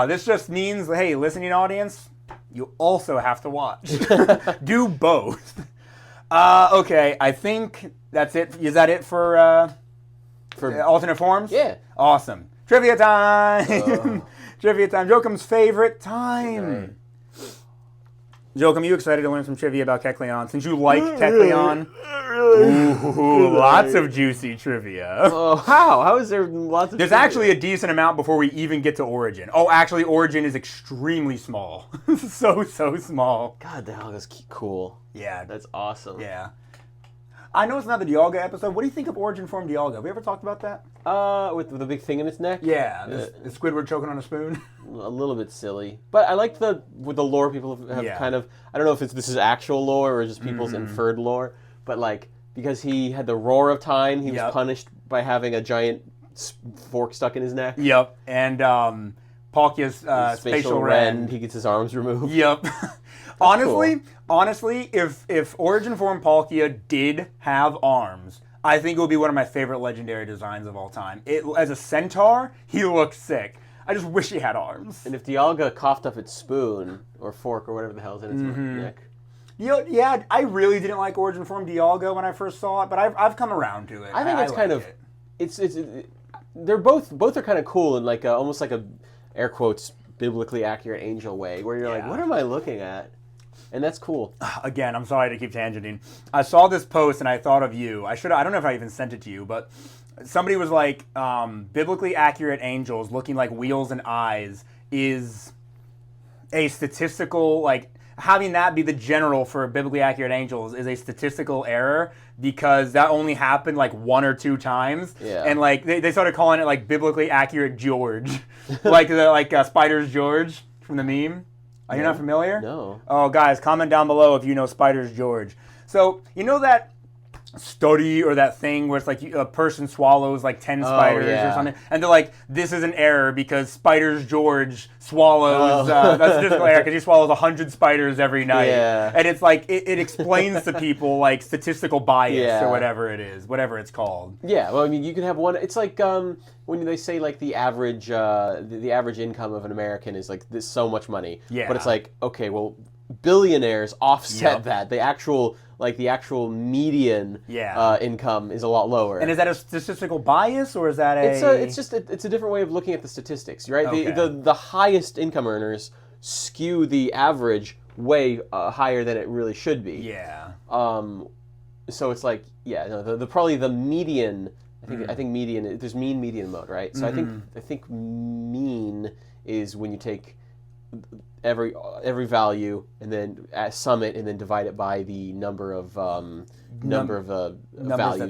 this just means, hey, listening audience, you also have to watch. Do both. Okay, I think that's it. Is that it for alternate forms? Yeah. Awesome. Trivia time. Trivia time. Jokum's favorite time. Right. Jokum, you excited to learn some trivia about Kecleon? Since you like Kecleon. Ooh, lots of juicy trivia. Oh, how? How is there lots of There's trivia? actually a decent amount before we even get to Origin. Oh, actually, Origin is extremely small. so small. God, the hell is cool. Yeah. That's awesome. Yeah. I know it's not the Dialga episode. What do you think of Origin Form Dialga? Have we ever talked about that? With the big thing in its neck? Yeah, the Squidward choking on a spoon. A little bit silly. But I like with the lore people have kind of, I don't know if this is actual lore or just people's inferred lore, but because he had the roar of time, he was punished by having a giant fork stuck in his neck. Yep, and Palkia's spatial rend. He gets his arms removed. Yep. Honestly, if Origin Form Palkia did have arms, I think it would be one of my favorite legendary designs of all time. As a centaur, he looks sick. I just wish he had arms. And if Dialga coughed up its spoon or fork or whatever the hell's in its neck. Yeah, I really didn't like Origin Form Dialga when I first saw it, but I've come around to it. I think it's like kind of, it. it's they're both are kind of cool in like almost like a air quotes biblically accurate angel way, where you're like, what am I looking at? And that's cool. Again, I'm sorry to keep tangenting. I saw this post and I thought of you. I don't know if I even sent it to you, but somebody was like, biblically accurate angels looking like wheels and eyes is a statistical, like, having that be the general for biblically accurate angels is a statistical error because that only happened like 1 or 2 times. Yeah. And like they started calling it like biblically accurate George. like Spider's George from the meme. Are you not familiar? No. Oh, guys, comment down below if you know Spider's George. So, you know that study or that thing where it's like a person swallows like 10 spiders or something, and they're like, this is an error because Spider's George swallows, that's a statistical error because he swallows 100 spiders every night. Yeah. And it's like, it explains to people like statistical bias or whatever it is, whatever it's called. Yeah, well, I mean, you can have one, it's like when they say like the average income of an American is like this so much money. Yeah. But it's like, okay, well, billionaires offset that. The actual median income is a lot lower. And is that a statistical bias or is that it's a different way of looking at the statistics, right? Okay. The highest income earners skew the average way higher than it really should be. Yeah. So it's like probably the median. I think median. There's mean, median, mode, right? So I think mean is when you take every value and then sum it and then divide it by the number of values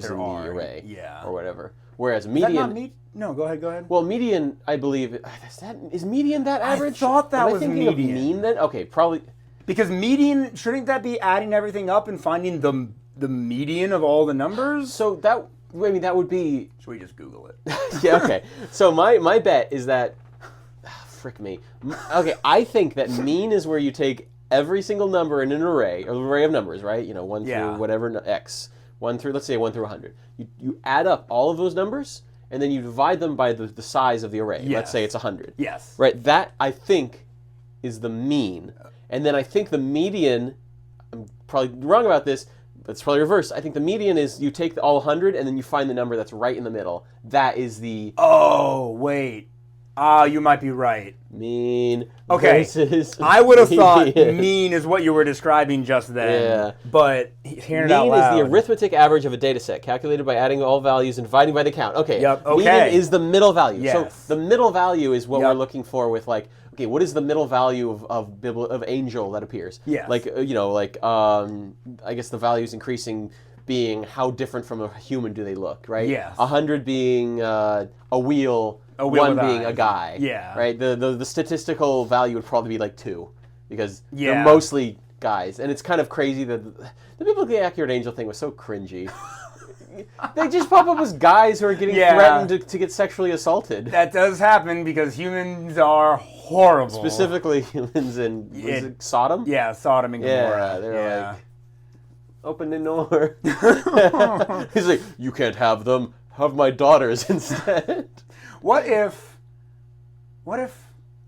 in the array, or whatever. Whereas median. No, go ahead. Well, median, I believe, is median that average? I thought that was median. Of mean then? Okay, probably. Because median, shouldn't that be adding everything up and finding the median of all the numbers? So that would be. Should we just Google it? Yeah. Okay. So my bet is that. Frick me. Okay, I think that mean is where you take every single number in an array of numbers, right? 1 through whatever x, 1 through, let's say 1 through 100. You add up all of those numbers, and then you divide them by the size of the array. Yes. Let's say it's 100. Yes. Right, that, I think, is the mean. And then I think the median, I'm probably wrong about this, but it's probably reversed. I think the median is you take all 100, and then you find the number that's right in the middle. That is the... Oh, wait. You might be right. Mean. Okay. I would have thought mean is what you were describing just then. Yeah. But hearing it out loud. Mean is the arithmetic average of a data set, calculated by adding all values and dividing by the count. Okay. Yep. Okay. Median is the middle value. Yes. So the middle value is what we're looking for with like, okay, what is the middle value of angel that appears? Yes. Like, I guess the value is increasing, being how different from a human do they look, right? Yes. 100 being a wheel. 1 being a guy. Yeah. Right? The statistical value would probably be like 2 because they're mostly guys. And it's kind of crazy that the biblically accurate angel thing was so cringy. They just pop up as guys who are getting threatened to get sexually assaulted. That does happen because humans are horrible. Specifically humans in was it Sodom? Yeah, Sodom and Gomorrah. Yeah, they're like, open the door. He's like, you can't have them. Have my daughters instead. What if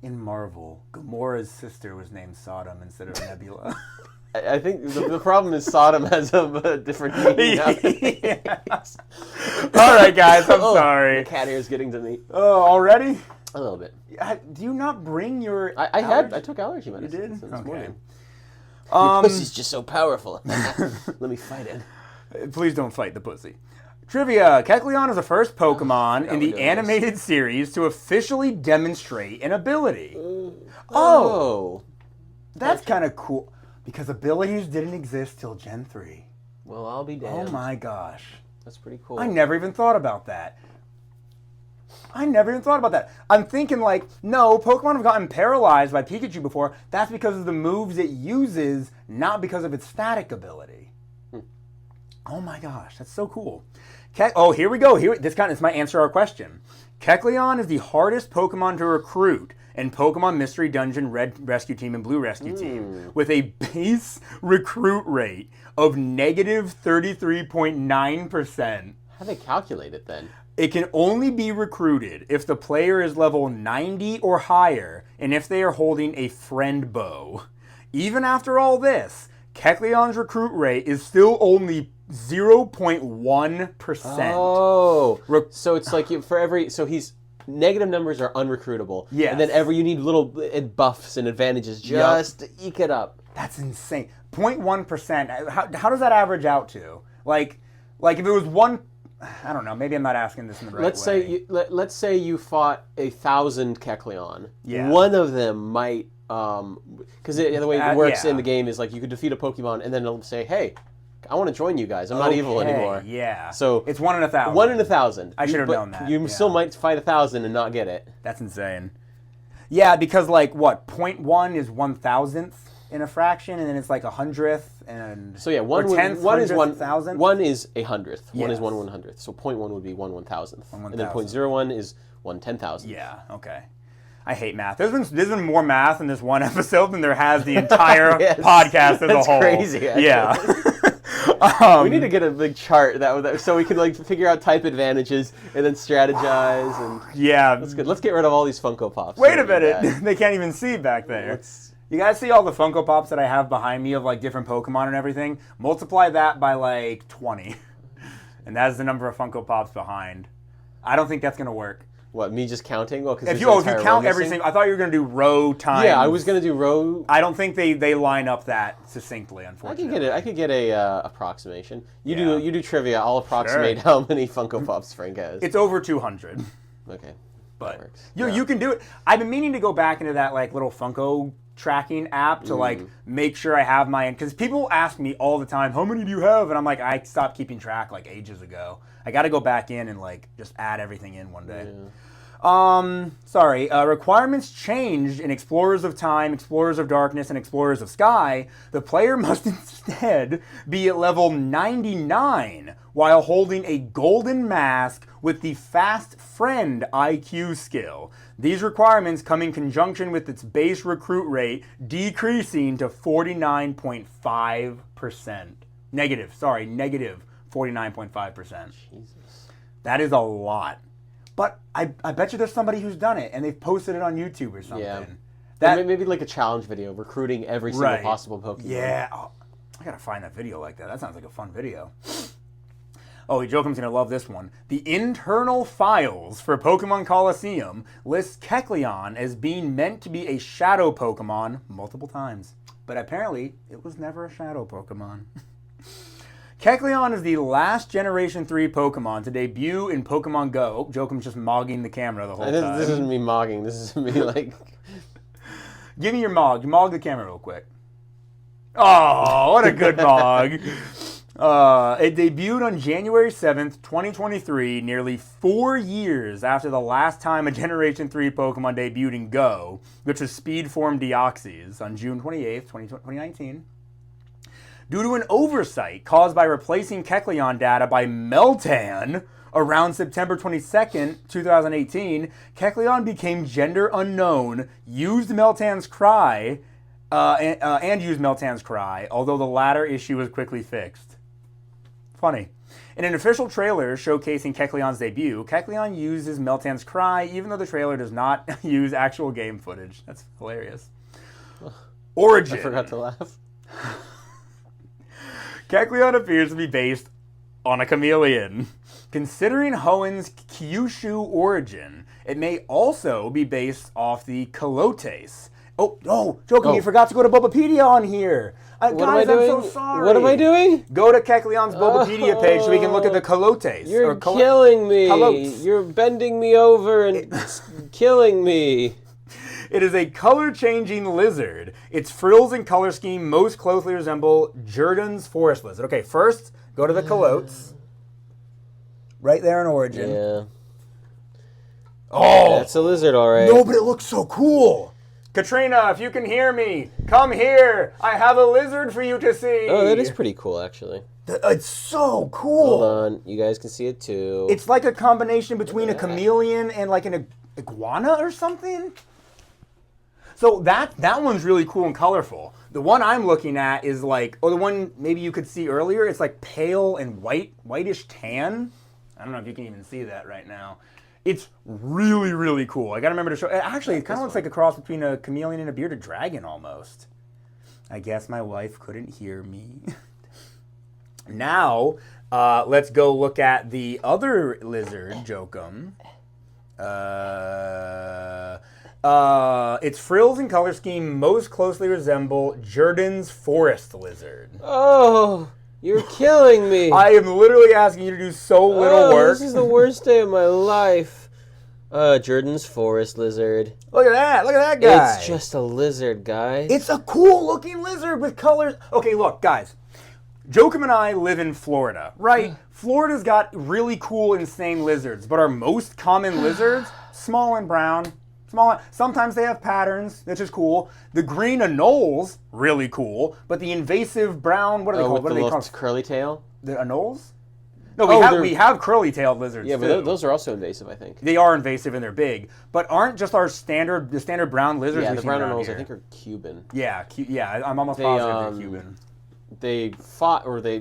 in Marvel, Gamora's sister was named Sodom instead of Nebula? I think the problem is Sodom has a different meaning nowadays. All right, guys, I'm sorry. The cat hair is getting to me. Oh, already? A little bit. Do you not bring your I took allergy medicine. You did? This morning. Your pussy's just so powerful. Let me fight it. Please don't fight the pussy. Trivia. Kecleon is the first Pokemon in the animated series to officially demonstrate an ability. Oh. That's kind of cool. Because abilities didn't exist till Gen 3. Well, I'll be damned. Oh my gosh. That's pretty cool. I never even thought about that. I'm thinking like, no, Pokemon have gotten paralyzed by Pikachu before. That's because of the moves it uses, not because of its static ability. Oh my gosh, that's so cool. Here we go. This might answer our question. Kecleon is the hardest Pokemon to recruit in Pokemon Mystery Dungeon Red Rescue Team and Blue Rescue Team, with a base recruit rate of negative 33.9%. How do they calculate it then? It can only be recruited if the player is level 90 or higher and if they are holding a friend bow. Even after all this, Kecleon's recruit rate is still only 0.1%. Oh, so it's like for every he's negative numbers are unrecruitable. Yes. And then you need little buffs and advantages just to eke it up. That's insane. 0.1%. How does that average out to? Like if it was one, I don't know. Maybe I'm not asking this in the right way. Let's say you fought 1,000 Kecleon. Yeah. One of them might, because the way it works in the game is like you could defeat a Pokemon and then it'll say, "Hey, I want to join you guys. I'm not evil anymore." Yeah. So it's 1 in 1,000. 1 in 1,000. I should have known that. You still might fight 1,000 and not get it. That's insane. Yeah, because like what? 0.1 is 1,000th in a fraction, and then it's like 100th, and so yeah, one is 1,000th. 1 is 100th. 1 is 1/100th. So 0.1 would be 1/1,000th. And then 0.01 is 1/10,000. Yeah. Okay. I hate math. There's been more math in this one episode than there has the entire podcast as a whole. That's crazy. Actually. Yeah. We need to get a big chart so we can like figure out type advantages and then strategize and yeah. That's good. Let's get rid of all these Funko Pops. Wait a minute. They can't even see back there. You guys see all the Funko Pops that I have behind me of like different Pokemon and everything? Multiply that by like 20. And that's the number of Funko Pops behind. I don't think that's going to work. What, me just counting? Well, if you count every single, I thought you were going to do row times. Yeah, I was going to do row. I don't think they line up that succinctly, unfortunately. I could get a approximation. You do trivia. I'll approximate how many Funko Pops Frank has. It's over 200. Okay, but you can do it. I've been meaning to go back into that like little Funko tracking app to like make sure I have because people ask me all the time, how many do you have? And I'm like, I stopped keeping track like ages ago. I got to go back in and like just add everything in one day. Yeah. Requirements changed in Explorers of Time, Explorers of Darkness, and Explorers of Sky. The player must instead be at level 99 while holding a golden mask with the Fast Friend IQ skill. These requirements come in conjunction with its base recruit rate decreasing to 49.5%. Negative 49.5%. Jesus. That is a lot. But I bet you there's somebody who's done it, and they've posted it on YouTube or something. Yeah. Maybe like a challenge video, recruiting every single possible Pokemon. Yeah. Oh, I gotta find that video like that. That sounds like a fun video. Oh, Joachim's gonna love this one. The internal files for Pokemon Coliseum lists Kecleon as being meant to be a shadow Pokemon multiple times. But apparently, it was never a shadow Pokemon. Kecleon is the last Generation 3 Pokemon to debut in Pokemon Go. Joachim's just mogging the camera the whole time. This isn't me mogging. This is me like... Give me your mog. Mog the camera real quick. Oh, what a good mog. It debuted on January 7th, 2023, nearly 4 years after the last time a Generation 3 Pokemon debuted in Go, which was Speed Form Deoxys on June 28th, 2019. Due to an oversight caused by replacing Kecleon data by Meltan around September 22nd, 2018, Kecleon became gender unknown, used Meltan's cry, and used Meltan's cry, although the latter issue was quickly fixed. Funny. In an official trailer showcasing Kecleon's debut, Kecleon uses Meltan's cry, even though the trailer does not use actual game footage. That's hilarious. Origin. I forgot to laugh. Kecleon appears to be based on a chameleon. Considering Hoenn's Kyushu origin, it may also be based off the Calotes. Joachim, you forgot to go to Bulbapedia on here. What guys, am I doing? I'm so sorry. What am I doing? Go to Kecleon's Bulbapedia page so we can look at the Calotes. You're killing me. Calotes. You're bending me over and killing me. It is a color-changing lizard. Its frills and color scheme most closely resemble Jurgen's forest lizard. Okay, first, go to the Calotes. Right there in Origin. Yeah. Oh! That's a lizard, all right. No, but it looks so cool. Katrina, if you can hear me, come here. I have a lizard for you to see. Oh, that is pretty cool, actually. It's so cool. Hold on. You guys can see it, too. It's like a combination between a chameleon and like an iguana or something. So that one's really cool and colorful. The one I'm looking at is like, the one maybe you could see earlier, it's like pale and whitish tan. I don't know if you can even see that right now. It's really, really cool. I gotta remember to show. Actually, it kind of looks like a cross between a chameleon and a bearded dragon almost. I guess my wife couldn't hear me. Now, let's go look at the other lizard, Jokum. Its frills and color scheme most closely resemble Jordan's forest lizard. Oh, you're killing me. I am literally asking you to do so little work. This is the worst day of my life. Jordan's forest lizard. Look at that. Look at that guy. It's just a lizard, guy. It's a cool looking lizard with colors. Okay, look, guys. Jokum and I live in Florida, right? Florida's got really cool, insane lizards, but our most common lizards, small and brown. Sometimes they have patterns, which is cool. The green anoles, really cool, but the invasive brown, what are they called? What are they called? Curly tail? The anoles? No, we have curly-tailed lizards. Yeah, too. but those are also invasive, I think. They are invasive and they're big, but aren't just our standard brown lizards? Yeah, the brown anoles here. I think are Cuban. Yeah, I'm almost positive they're Cuban. They fought, or they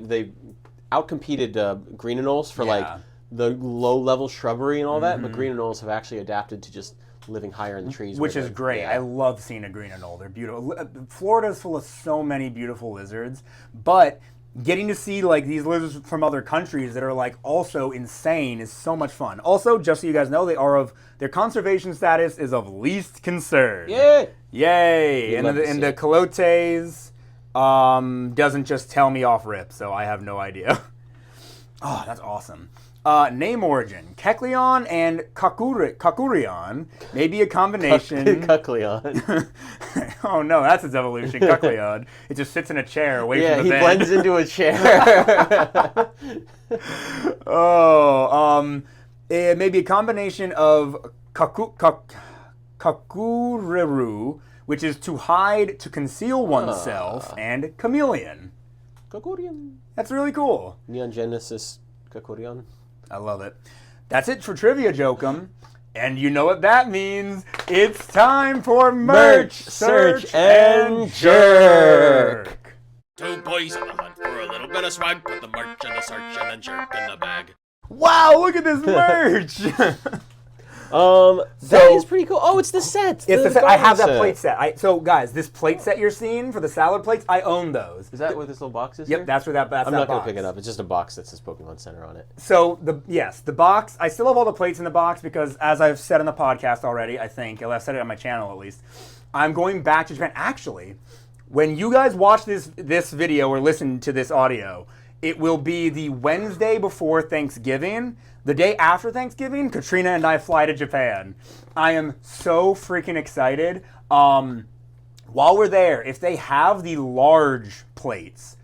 outcompeted green anoles for like the low-level shrubbery and all that, but green anoles have actually adapted to just living higher in the trees. Which is great. Yeah. I love seeing a green anole. They're beautiful. Florida's full of so many beautiful lizards, but getting to see like these lizards from other countries that are like also insane is so much fun. Also, just so you guys know, their conservation status is of least concern. Yay! And the Calotes doesn't just tell me off rip, so I have no idea. Oh, that's awesome. Name origin: Kecleon and Kecleon may be a combination. Kecleon. Oh no, that's its evolution. Kecleon. It just sits in a chair away from the bed. Yeah, he blends into a chair. It may be a combination of Kakureru, which is to hide, to conceal oneself, and chameleon. Kecleon. That's really cool. Neon Genesis Kecleon. I love it. That's it for Trivia Jokum. And you know what that means. It's time for Merch, Search, and Jerk. Two boys on the hunt for a little bit of swag. Put the merch in the search and then jerk in the bag. Wow, look at this merch. That is pretty cool. Oh, it's the set. It's the set. I have that plate set. So, guys, this plate set you're seeing for the salad plates, I own those. Is that what this little box is? Yep, that's where that's I'm not going to pick it up. It's just a box that says Pokemon Center on it. So, the box, I still have all the plates in the box because, as I've said on the podcast already, I think, I've said it on my channel at least, I'm going back to Japan. Actually, when you guys watch this video or listen to this audio, it will be the Wednesday before Thanksgiving. The day after Thanksgiving, Katrina and I fly to Japan. I am so freaking excited. While we're there, if they have the large plates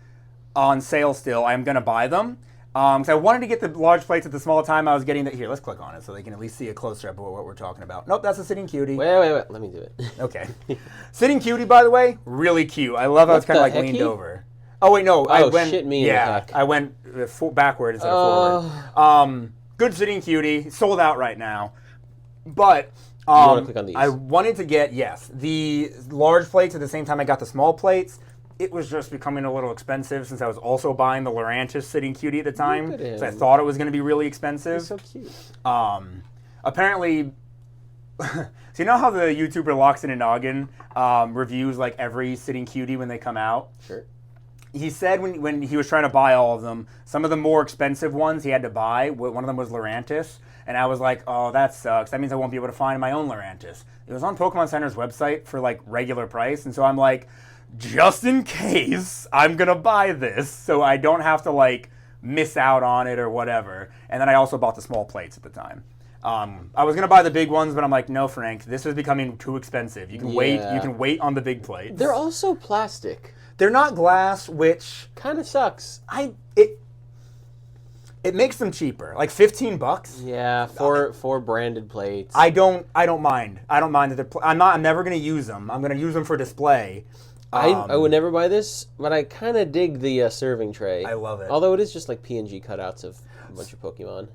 on sale still, I'm going to buy them. So I wanted to get the large plates at the small time I was getting. Here, let's click on it so they can at least see a closer up of what we're talking about. Nope, that's a Sitting Cutie. Wait. Let me do it. Okay. Sitting Cutie, by the way, really cute. I love how it's kind of like leaned over. Oh, wait, no. I went backward instead of forward. Good Sitting Cutie, sold out right now. But you want to click on these? I wanted to get, the large plates at the same time I got the small plates. It was just becoming a little expensive since I was also buying the Lurantis Sitting Cutie at the time. So I thought it was going to be really expensive. He's so cute. Apparently, so you know how the YouTuber Loxin and Noggin reviews like every Sitting Cutie when they come out? Sure. He said when he was trying to buy all of them, some of the more expensive ones he had to buy. One of them was Lurantis, and I was like, oh, that sucks. That means I won't be able to find my own Lurantis. It was on Pokemon Center's website for like regular price, and so I'm like, just in case, I'm going to buy this so I don't have to like miss out on it or whatever. And then I also bought the small plates at the time. I was gonna buy the big ones, but I'm like, no, Frank, this is becoming too expensive. You can wait. You can wait on the big plates. They're also plastic. They're not glass, which kind of sucks. It makes them cheaper, like $15. Yeah, for branded plates. I don't mind. I don't mind that I'm never gonna use them. I'm gonna use them for display. I would never buy this, but I kind of dig the serving tray. I love it. Although it is just like PNG cutouts of a bunch of Pokemon.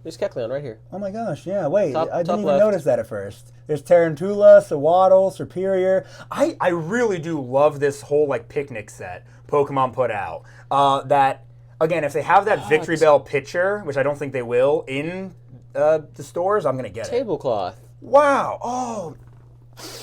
There's Kecleon right here. Oh my gosh, yeah, wait. I didn't even left. notice that at first. There's Tarantula, Sawaddle, Superior. I really do love this whole like picnic set Pokemon put out. That, again, if they have that Victory Bell picture, which I don't think they will, in the stores, I'm going to get it. Tablecloth. Wow. Oh,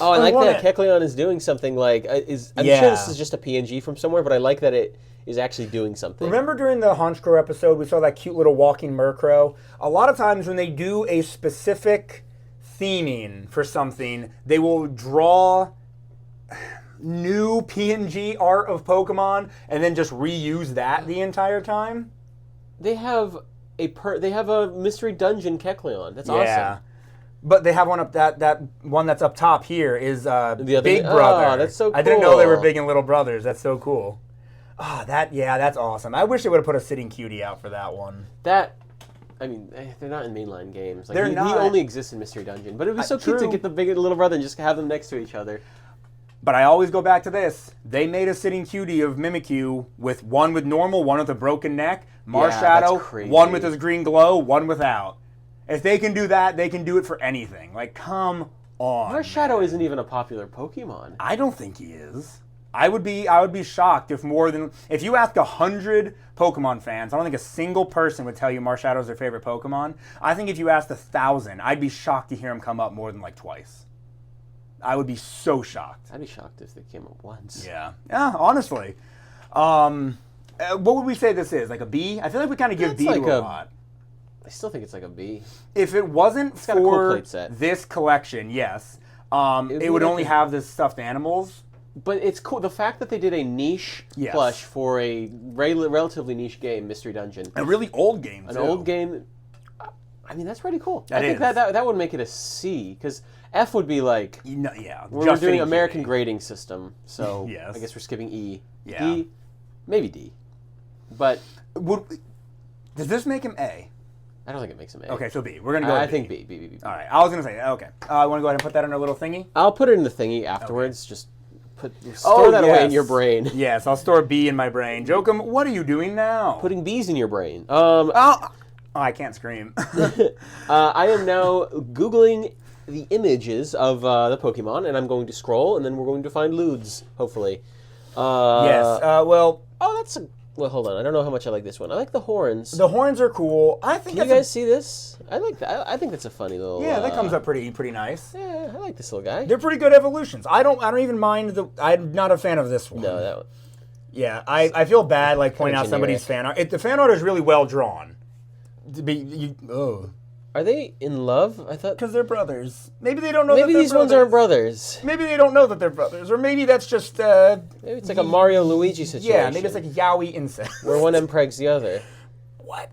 Oh, I like want that it. Kecleon is doing something like I'm sure this is just a PNG from somewhere, but I like that it is actually doing something. Remember during the Honchkrow episode, we saw that cute little walking Murkrow? A lot of times when they do a specific theming for something, they will draw new PNG art of Pokemon and then just reuse that the entire time. They have a mystery dungeon Kecleon. That's awesome. But they have one up that one that's up top here is Big Oh, Brother. that's so I didn't know they were cool. big and little brothers. That's so cool. That's awesome. I wish they would have put a sitting cutie out for that one. They're not in mainline games. Like, They're he not. only exists in Mystery Dungeon. But it'd be so cute to True. get the big and little brother and just have them next to each other. But I always go back to this. They made a sitting cutie of Mimikyu with one with normal, one with a broken neck, Marshadow, that's crazy. one with his green glow, one without. If they can do that, they can do it for anything. Like, come on. Marshadow man. isn't even a popular Pokemon. I don't think he is. I would be shocked if if you ask 100 Pokemon fans, I don't think a single person would tell you Marshadow's their favorite Pokemon. I think if you asked 1,000, I'd be shocked to hear him come up more than like twice. I would be so shocked. I'd be shocked if they came up once. Yeah, honestly. What would we say this is? Like a B? I feel like we kind of give It's B like to a a- lot. I still think it's like a B. If it wasn't got a cool for plate set. this collection, yes, be it would like only a- have the stuffed animals. But it's cool. The fact that they did a niche Yes. plush for a relatively niche game, Mystery Dungeon. A really old game, An too. old game. I mean, that's pretty cool. That I think is. that would make it a C, because F would be like, Yeah, we're just doing sitting American cutie. grading system, so Yes. I guess we're skipping E. Yeah. D, maybe D. But Does this make him A? I don't think it makes him A. Okay, so B. We're gonna go. I with think B. B. All right, I was gonna say okay. I want to go ahead and put that in our little thingy. I'll put it in the thingy afterwards. Just store that away in your brain. Yes, I'll store B in my brain. Jokum, what are you doing now? Putting B's in your brain. Oh, I can't scream. I am now Googling the images of the Pokemon, and I'm going to scroll, and then we're going to find Ludes, hopefully. Yes. Well, Oh, that's a... Well, hold on. I don't know how much I like this one. I like the horns. the horns are cool. I think. Can you guys see this? I like that. I think that's a funny little... Yeah, that comes up pretty nice. Yeah, I like this little guy. They're pretty good evolutions. I don't even mind I'm not a fan of this one. No, that one. Yeah, I feel bad like pointing out Kinda somebody's generic. fan art. The fan art is really well drawn. Are they in love? I thought... Because they're brothers. Maybe they don't know. Maybe that they're these ones brothers. aren't brothers. Maybe they don't know that they're brothers, or maybe that's just. Maybe it's like a Mario-Luigi situation. Yeah, maybe it's like Yowie incest. where one pregs the other. What?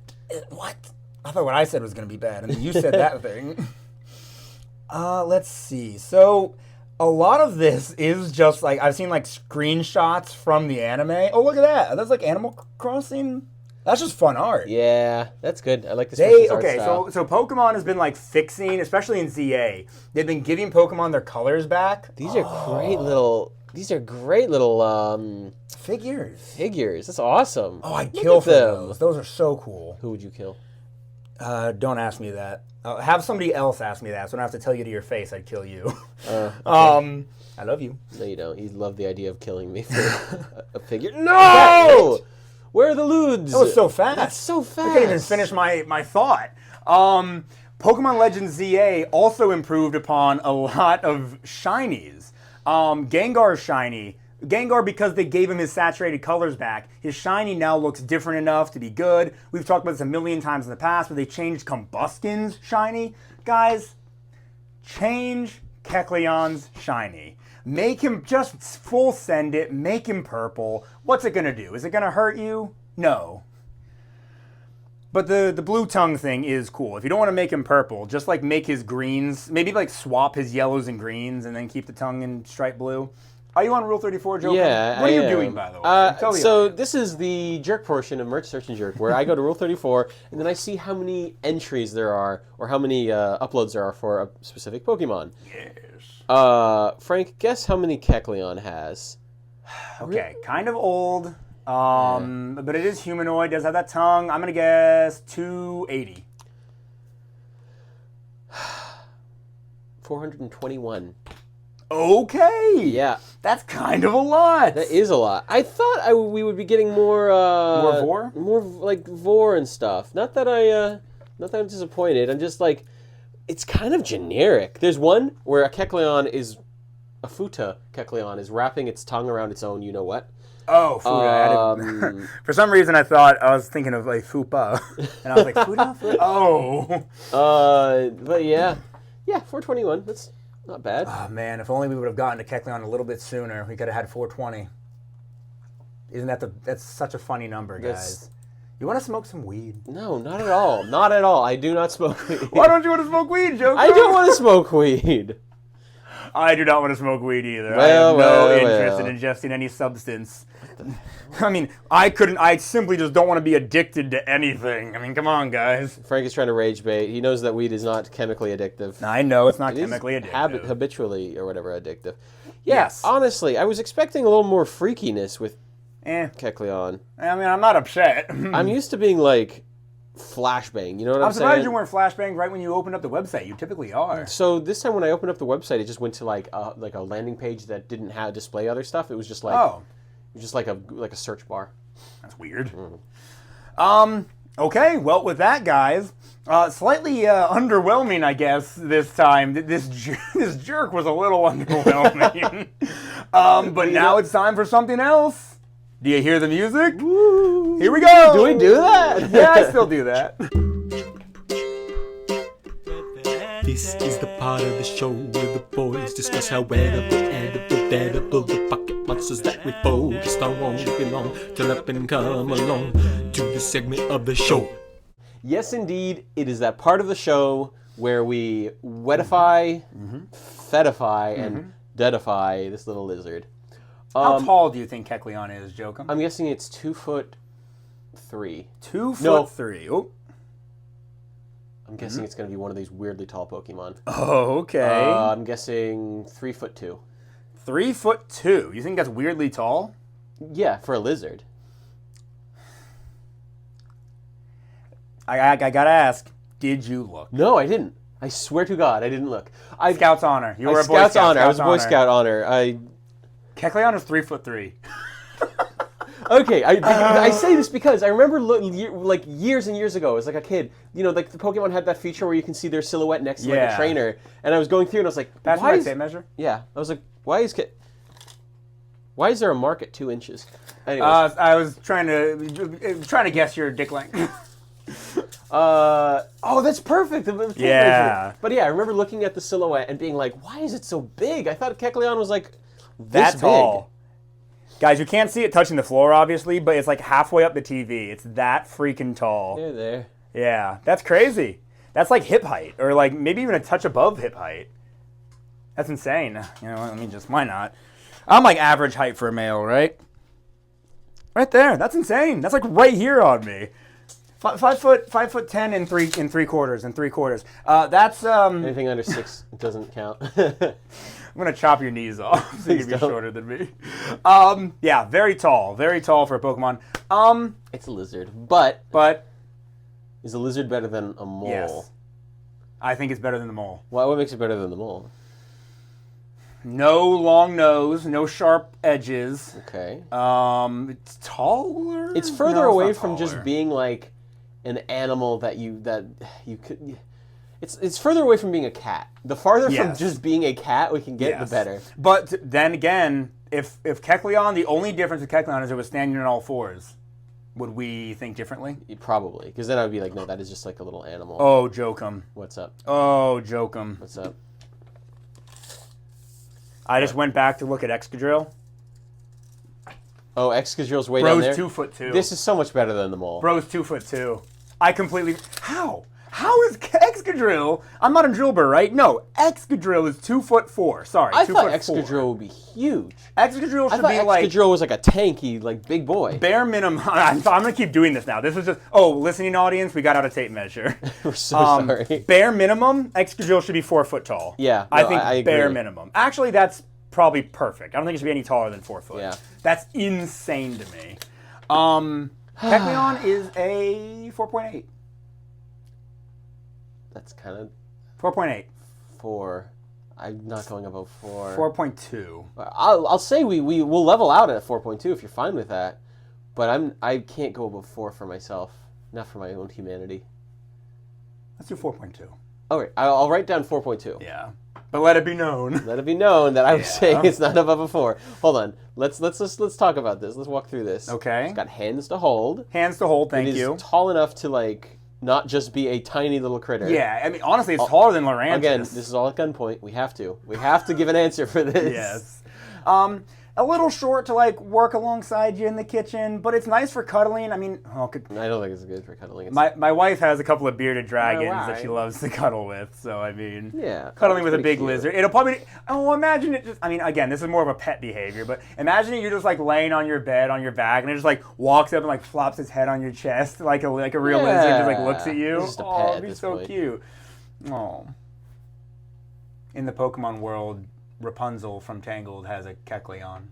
What? I thought what I said was going to be bad, and then you said that thing. Let's see. So, a lot of this is just like I've seen like screenshots from the anime. Oh, look at that! That's like Animal Crossing. That's just fun art. Yeah, that's good. I like this person's art style. So Pokemon has been like fixing, especially in ZA. They've been giving Pokemon their colors back. These are great little... These are great little Figures. figures. That's awesome. Oh, I'd Look kill at for them. those. Those are so cool. Who would you kill? Don't ask me that. Have somebody else ask me that, so I don't have to tell you to your face I'd kill you. Okay. I love you. No, you don't. You love the idea of killing me for a figure. No! Where are the Ludes? That was so fast. That's so fast. I can't even finish my thought. Pokemon Legends ZA also improved upon a lot of shinies. Gengar's shiny. Gengar, because they gave him his saturated colors back, his shiny now looks different enough to be good. We've talked about this a million times in the past, but they changed Combuskin's shiny. Guys, change Kecleon's shiny. Make him just full send it, make him purple. What's it gonna do? Is it gonna hurt you? No. But the blue tongue thing is cool. If you don't want to make him purple, just like make his greens, maybe like swap his yellows and greens and then keep the tongue in striped blue. Are you on Rule 34, Joe? Yeah, What are I you am. doing, by the way? Tell the So audience. this is the jerk portion of Merch Search and Jerk, where I go to Rule 34, and then I see how many entries there are, or how many uploads there are for a specific Pokemon. Yes. Frank, guess how many Kecleon has? Okay, kind of old, but it is humanoid, does have that tongue. I'm going to guess 280. 421. Okay. Yeah, That's kind of a lot. that is a lot. I thought we would be getting more... More Vor? More, like, Vor and stuff. Not that I'm disappointed. I'm just like... It's kind of generic. There's one where a Kecleon is a Futa Kecleon is wrapping its tongue around its own you-know-what. Oh, Fuda. For some reason, I was thinking of like Fupa. And I was like, Fuda? Oh. But yeah. Yeah, 421. That's not bad. Oh, man, if only we would have gotten to Kecleon a little bit sooner. We could have had 420. That's such a funny number, guys. You want to smoke some weed? No, not at all. Not at all. I do not smoke weed. Why don't you want to smoke weed, Joker? I don't want to smoke weed. I do not want to smoke weed either. I have no interest in ingesting any substance. I mean, I simply just don't want to be addicted to anything. I mean, come on, guys. Frank is trying to rage bait. He knows that weed is not chemically addictive. I know it's not chemically addictive. Habitually or whatever addictive. Yeah, Yes. honestly, I was expecting a little more freakiness with Kecleon. I mean, I'm not upset. I'm used to being like flashbang. You know what I'm saying? I'm surprised you weren't flashbang right when you opened up the website. You typically are. So this time when I opened up the website, it just went to like a landing page that didn't have display other stuff. It was just like it was just like a search bar. That's weird. Okay, well with that, guys, slightly underwhelming, I guess this time. This jerk was a little underwhelming. But now it's time for something else. Do you hear the music? Woo. Here we go. Do we do that? Yeah, I still do that. This is the part of the show where the boys discuss how edible the pocket monsters that we focused on won't belong. Turn up and come along to the segment of the show. Yes, indeed, it is that part of the show where we wetify, fedify, and deadify this little lizard. How tall do you think Kecleon is, Jokum? I'm guessing it's 2'3". 2'3". Oh. I'm guessing it's going to be one of these weirdly tall Pokemon. Oh, okay. I'm guessing 3'2". 3'2". You think that's weirdly tall? Yeah, for a lizard. I gotta ask. Did you look? No, I didn't. I swear to God, I didn't look. Scouts honor. You were a Boy Scout's Scout. honor. I was a Boy Scout honor. Kecleon is 3'3". Okay, I say this because I remember like years and years ago, as like a kid, you know, like the Pokemon had that feature where you can see their silhouette next to like a trainer, and I was going through and I was like, That's my tape measure? Yeah, I was like, why is there a mark at 2 inches? Anyways. I was trying to guess your dick length. Oh, that's perfect. Yeah. But yeah, I remember looking at the silhouette and being like, why is it so big? I thought Kecleon was like this that tall. Guys, you can't see it touching the floor, obviously, but it's like halfway up the TV. It's that freaking tall. There. Yeah, that's crazy. That's like hip height, or like maybe even a touch above hip height. That's insane. You know, I mean, just why not? I'm like average height for a male, right? Right there. That's insane. That's like right here on me. 5'10" and three quarters. That's anything under 6 doesn't count. I'm gonna chop your knees off so you can be shorter than me. Yeah, very tall for a Pokemon. It's a lizard, but is a lizard better than a mole? Yes, I think it's better than the mole. What makes it better than the mole? No long nose, no sharp edges. Okay. It's taller. It's further away from just being like an animal that you could. It's further away from being a cat. The farther from just being a cat we can get, the better. But then again, if Kecleon, the only difference with Kecleon is it was standing on all fours, would we think differently? Probably, because then I would be like, no, that is just like a little animal. Oh, Jokum. What's up? Oh, Jokum. What's up? I just went back to look at Excadrill. Oh, Excadrill's way down there? Bro's 2'2". This is so much better than the mole. Bro's 2'2". I completely... How? How is Excadrill... I'm not a Drillbur, right? No, Excadrill is 2'4". Sorry, I 2'4". thought Excadrill would be huge. Excadrill should be like... Excadrill was like a tanky, like, big boy. Bare minimum... I'm going to keep doing this now. This is just... Oh, listening audience, we got out a tape measure. We're so sorry. Bare minimum, Excadrill should be 4 foot tall. Yeah, I think I bare agree. minimum. Actually, that's probably perfect. I don't think it should be any taller than 4 foot. Yeah. That's insane to me. Kecleon is a 4.8. That's kind of... 4.8. 4. I'm not going above 4. 4.2. I'll say we'll level out at 4.2 if you're fine with that. But I can't go above 4 for myself. Not for my own humanity. Let's do 4.2. All right, I'll write down 4.2. Yeah. But let it be known. Let it be known that I was saying it's not above a 4. Hold on. Let's talk about this. Let's walk through this. Okay. It's got hands to hold. Hands to hold, thank It you. is tall enough to, like, not just be a tiny little critter. Yeah, I mean, honestly, it's taller than Lorantis. Again, this is all at gunpoint. We have to give an answer for this. Yes. A little short to like work alongside you in the kitchen, but it's nice for cuddling. I mean, I don't think it's good for cuddling. my wife has a couple of bearded dragons right. that she loves to cuddle with, so I mean, Yeah, cuddling with a pretty big cute. lizard. It'll probably. Oh, imagine it just. I mean, again, this is more of a pet behavior, but imagine you're just like laying on your bed on your back, and it just like walks up and like flops its head on your chest like a real lizard, just like looks at you. It's just a pet Oh, at it'd be this so point. cute. Oh. In the Pokemon world, Rapunzel from Tangled has a Kecleon.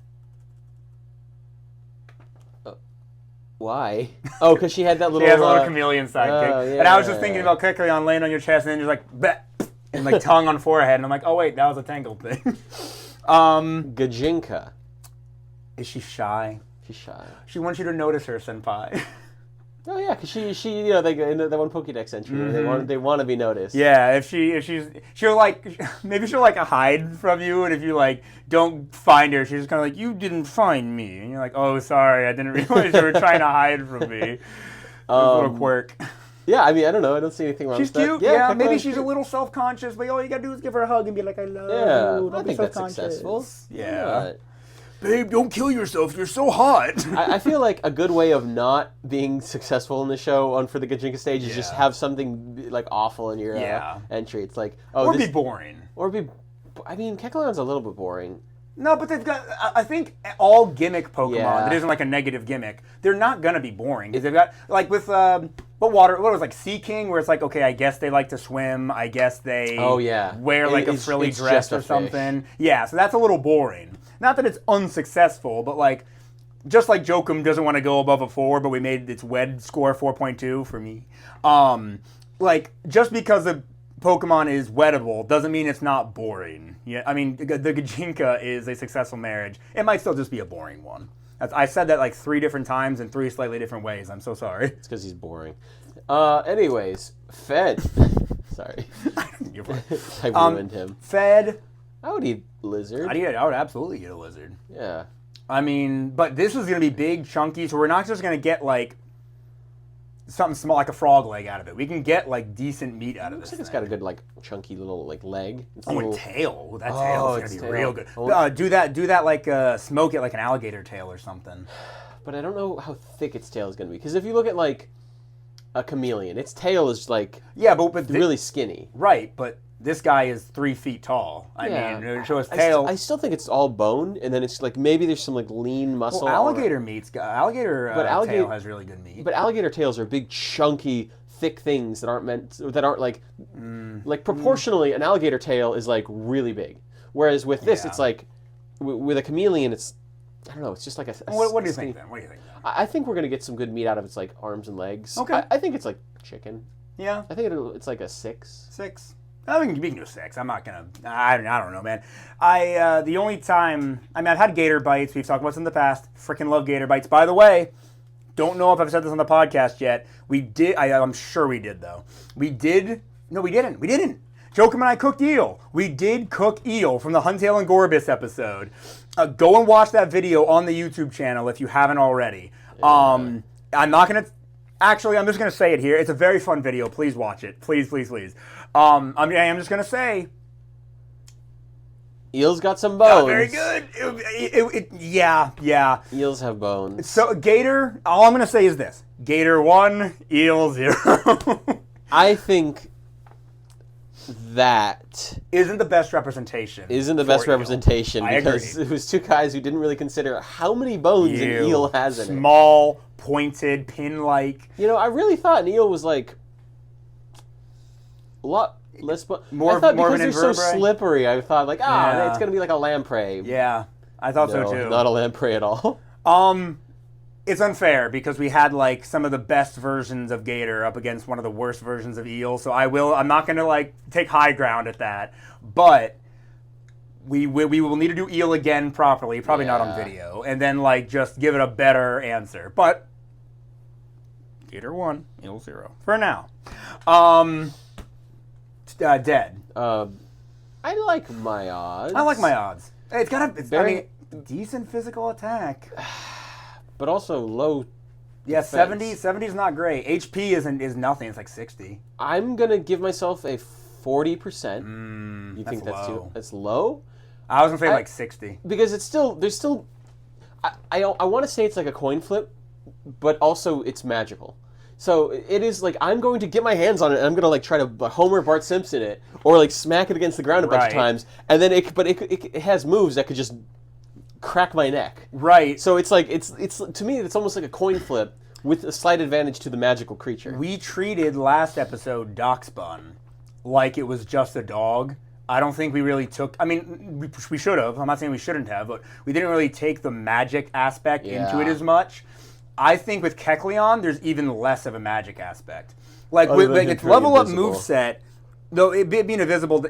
Why? Oh, because she had that little. She has a little chameleon sidekick. oh, And I was just yeah. thinking about Kecleon laying on your chest and then just like, bleh, and like tongue on forehead. And I'm like, oh wait, that was a Tangled thing. Gajinka. Is she shy? She's shy. She wants you to notice her, senpai. Oh yeah, because she you know they in that one Pokédex entry they want to be noticed. Yeah, she'll like, maybe she'll like hide from you, and if you like don't find her, she's just kind of like, you didn't find me, and you're like, oh sorry, I didn't realize you were trying to hide from me. A little quirk. Yeah, I mean I don't know, I don't see anything wrong She's with cute. that. Yeah, Kecleon's maybe she's cute. a little self-conscious, but all you gotta do is give her a hug and be like, I love Yeah, you. Don't I be think that's self-conscious. successful. Yeah. Babe, don't kill yourself. You're so hot. I feel like a good way of not being successful in the show on for the Gajinka stage is just have something like awful in your entry. It's like or be boring. I mean, Kecleon's a little bit boring. No, but they've got. I think all gimmick Pokemon Yeah. that isn't like a negative gimmick, they're not gonna be boring because they've got like with what was like Sea King, where it's like, okay, I guess they like to swim. I guess they wear like a frilly it's dress just a or something. Yeah, so that's a little boring. Not that it's unsuccessful, but like just like Jokum doesn't want to go above a 4, but we made its WED score 4.2 for me. Like just because the Pokemon is wettable doesn't mean it's not boring. Yeah, I mean the Gajinka is a successful marriage. It might still just be a boring one. I said that like 3 different times in 3 slightly different ways. I'm so sorry. It's because he's boring. Anyways, Fed. Sorry, I ruined him. Fed. I would eat lizard. I would absolutely eat a lizard. Yeah. I mean, but this is going to be big, chunky, so we're not just going to get like something small like a frog leg out of it. We can get like decent meat out of this. Looks like it's got a good like chunky little like leg. It's a and little... tail. Ooh, that tail is it's going to be real good. Oh. Do that like smoke it like an alligator tail or something. But I don't know how thick its tail is going to be. Because if you look at like a chameleon, its tail is like really skinny. Right, but this guy is 3 feet tall. I mean, show his tail. I still think it's all bone, and then it's like maybe there's some like lean muscle. Well, alligator tail has really good meat. But alligator tails are big, chunky, thick things that aren't like proportionally. An alligator tail is like really big, whereas with this, it's like with a chameleon, it's I don't know. It's just like a. What do you think then? What do you think? I think we're gonna get some good meat out of its like arms and legs. Okay. I think it's like chicken. Yeah. I think it's like a 6. 6. I mean, we can do 6. I'm not gonna. I don't know, man. The only time I've had gator bites. We've talked about this in the past. Freaking love gator bites. By the way, don't know if I've said this on the podcast yet. We did. I'm sure we did though. We did. No, we didn't. We didn't. Jokum and I cooked eel. We did cook eel from the Huntail and Gorbis episode. Go and watch that video on the YouTube channel if you haven't already. I'm not gonna. Actually, I'm just gonna say it here. It's a very fun video. Please watch it. Please, please, please. I am just gonna say. Eels got some bones. Very good. Yeah. Eels have bones. So Gator. All I'm gonna say is this: Gator 1, Eel 0. I think that isn't the best representation. Because it was 2 guys who didn't really consider how many bones an eel has in it. Small, pointed, pin-like. You know, I really thought an eel was like a lot less. More I thought of because an they're so invertebrate? slippery, I thought like, it's gonna be like a lamprey. Yeah, I thought so too. Not a lamprey at all. It's unfair because we had like some of the best versions of Gator up against one of the worst versions of Eel. So I'm not gonna like take high ground at that, but we will need to do Eel again properly, probably not on video, and then like just give it a better answer. But Gator 1, Eel 0 for now. Dead. I I like my odds. I like my odds. It's got Very- decent physical attack. But also low. Yeah, defense. 70 is not great. HP is nothing. It's like 60. I'm gonna give myself a 40%. You that's think that's low. that's low? I was gonna say like 60. Because there's still. I want to say it's like a coin flip, but also it's magical. So it is like I'm going to get my hands on it and I'm gonna like try to Homer Bart Simpson it or like smack it against the ground a bunch of Right. times, and then it has moves that could just crack my neck. Right. So it's like it's to me it's almost like a coin flip with a slight advantage to the magical creature. We treated last episode Doxbun like it was just a dog. I don't think we really took. I mean, we should have. I'm not saying we shouldn't have, but we didn't really take the magic aspect into it Yeah. as much. I think with Kecleon, there's even less of a magic aspect. Like Other with than him its turning level up invisible. moveset, though it being invisible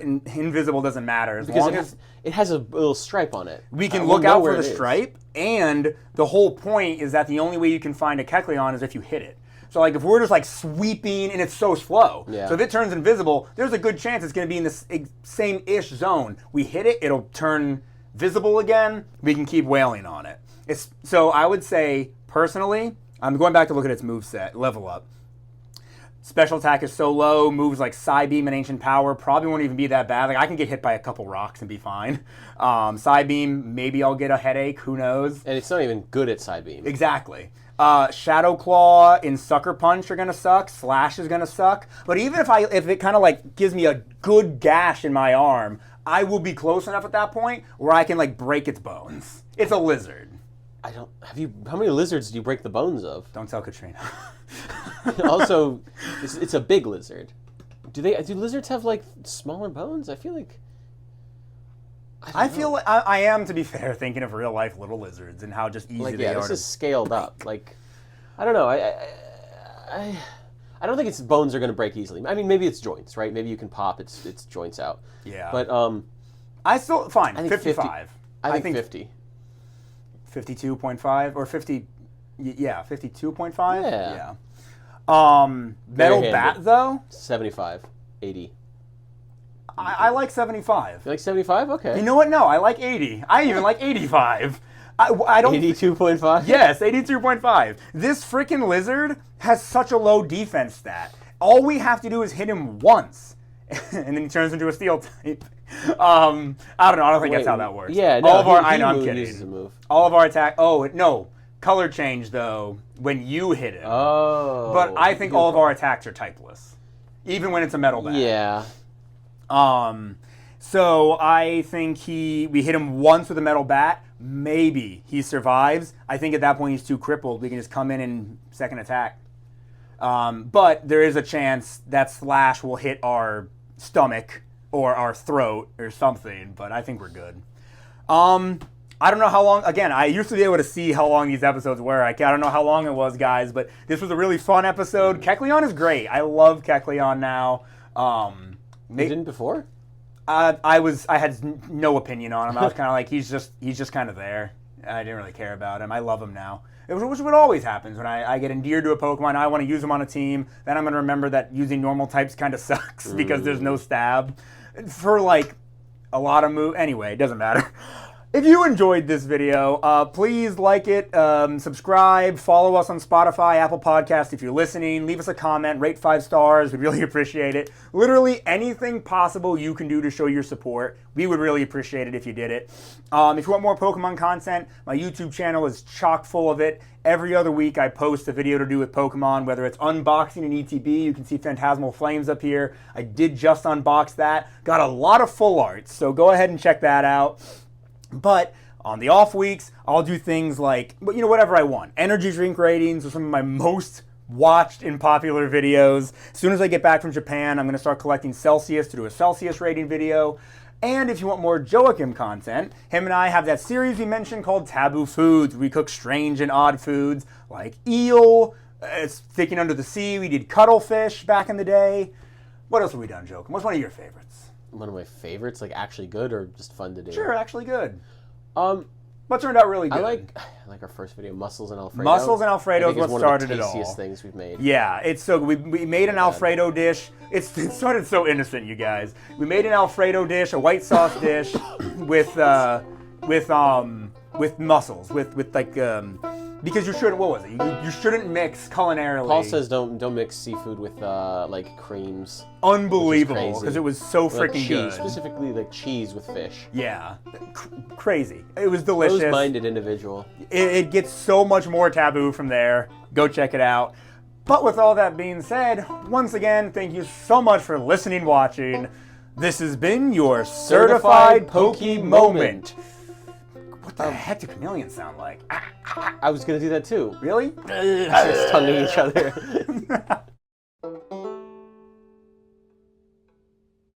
doesn't matter as because long as it has a little stripe on it. we can We'll look know out where for it the is. stripe. And the whole point is that the only way you can find a Kecleon is if you hit it. So like if we're just like sweeping and it's so slow. Yeah. So if it turns invisible, there's a good chance it's going to be in this same-ish zone. We hit it, it'll turn visible again. We can keep wailing on it. So I would say, personally, I'm going back to look at its moveset, level up. Special attack is so low, moves like Psybeam and Ancient Power probably won't even be that bad. Like I can get hit by a couple rocks and be fine. Psybeam, maybe I'll get a headache, who knows. And it's not even good at side beam. Exactly. Shadow Claw and Sucker Punch are gonna suck. Slash is gonna suck. But even if it kind of like gives me a good gash in my arm, I will be close enough at that point where I can like break its bones. It's a lizard. How many lizards do you break the bones of? Don't tell Katrina. Also, it's a big lizard. Do lizards have like smaller bones? I feel like. I feel like I am, to be fair, thinking of real life little lizards and how just easy Like they yeah, are. this is scaled up. Like, I don't know. I don't think its bones are going to break easily. I mean, maybe it's joints, right? Maybe you can pop its joints out. Yeah. But I still fine. I think 55. I think 50. 52.5 or 50. Yeah, 52.5. Yeah. Metal Barehanded. Bat though. 75, 80. I like 75. You like 75? Okay. You know what? No, I like 80. I even like 85. I don't. 82.5? Yes, 82.5. This freaking lizard has such a low defense stat. All we have to do is hit him once, and then he turns into a steel type. I don't know. I don't think that's how that works. Yeah, no, all of our. he I know. I'm uses a kidding. move. All of our attack. Oh no, color change though when you hit him. Oh. But I think all of our attacks are typeless, even when it's a metal bat. Yeah. So I think we hit him once with a metal bat. Maybe he survives. I think at that point he's too crippled. We can just come in and second attack. But there is a chance that Slash will hit our stomach or our throat or something. But I think we're good. I don't know how long. Again, I used to be able to see how long these episodes were. I don't know how long it was, guys. But this was a really fun episode. Kecleon is great. I love Kecleon now. You didn't before? I had no opinion on him. I was kind of like, he's just kind of there. I didn't really care about him. I love him now. Which is what always happens when I get endeared to a Pokemon. I want to use him on a team. Then I'm going to remember that using normal types kind of sucks because there's no stab. For like a lot of moves. Anyway, it doesn't matter. If you enjoyed this video, please like it, subscribe, follow us on Spotify, Apple Podcasts if you're listening, leave us a comment, rate 5 stars, we'd really appreciate it. Literally anything possible you can do to show your support, we would really appreciate it if you did it. If you want more Pokemon content, my YouTube channel is chock full of it. Every other week I post a video to do with Pokemon, whether it's unboxing an ETB, you can see Phantasmal Flames up here. I did just unbox that, got a lot of full arts, so go ahead and check that out. But on the off weeks, I'll do things like, whatever I want. Energy drink ratings are some of my most watched and popular videos. As soon as I get back from Japan, I'm going to start collecting Celsius to do a Celsius rating video. And if you want more Joachim content, him and I have that series we mentioned called Taboo Foods. We cook strange and odd foods like eel, sticking under the sea. We did cuttlefish back in the day. What else have we done, Joachim? What's one of your favorites? One of my favorites, like actually good or just fun to do? Sure, actually good. but turned out really good. I like our first video, Mussels and Alfredo. Mussels and Alfredo I is think what it's started one it of the all. tastiest things we've made. Yeah, it's so we made an Alfredo dish. It started so innocent, you guys. We made an Alfredo dish, a white sauce dish, with mussels, with like because you shouldn't. What was it? You shouldn't mix culinarily. Paul says don't mix seafood with like creams. Unbelievable, because it was so Like freaking cheese, good. specifically like cheese with fish. Yeah, crazy. It was delicious. Closed-minded individual. It gets so much more taboo from there. Go check it out. But with all that being said, once again, thank you so much for listening, watching. This has been your Certified Poke Moment. What the heck do chameleons sound like? I was gonna do that too. Really? Just tonguing each other.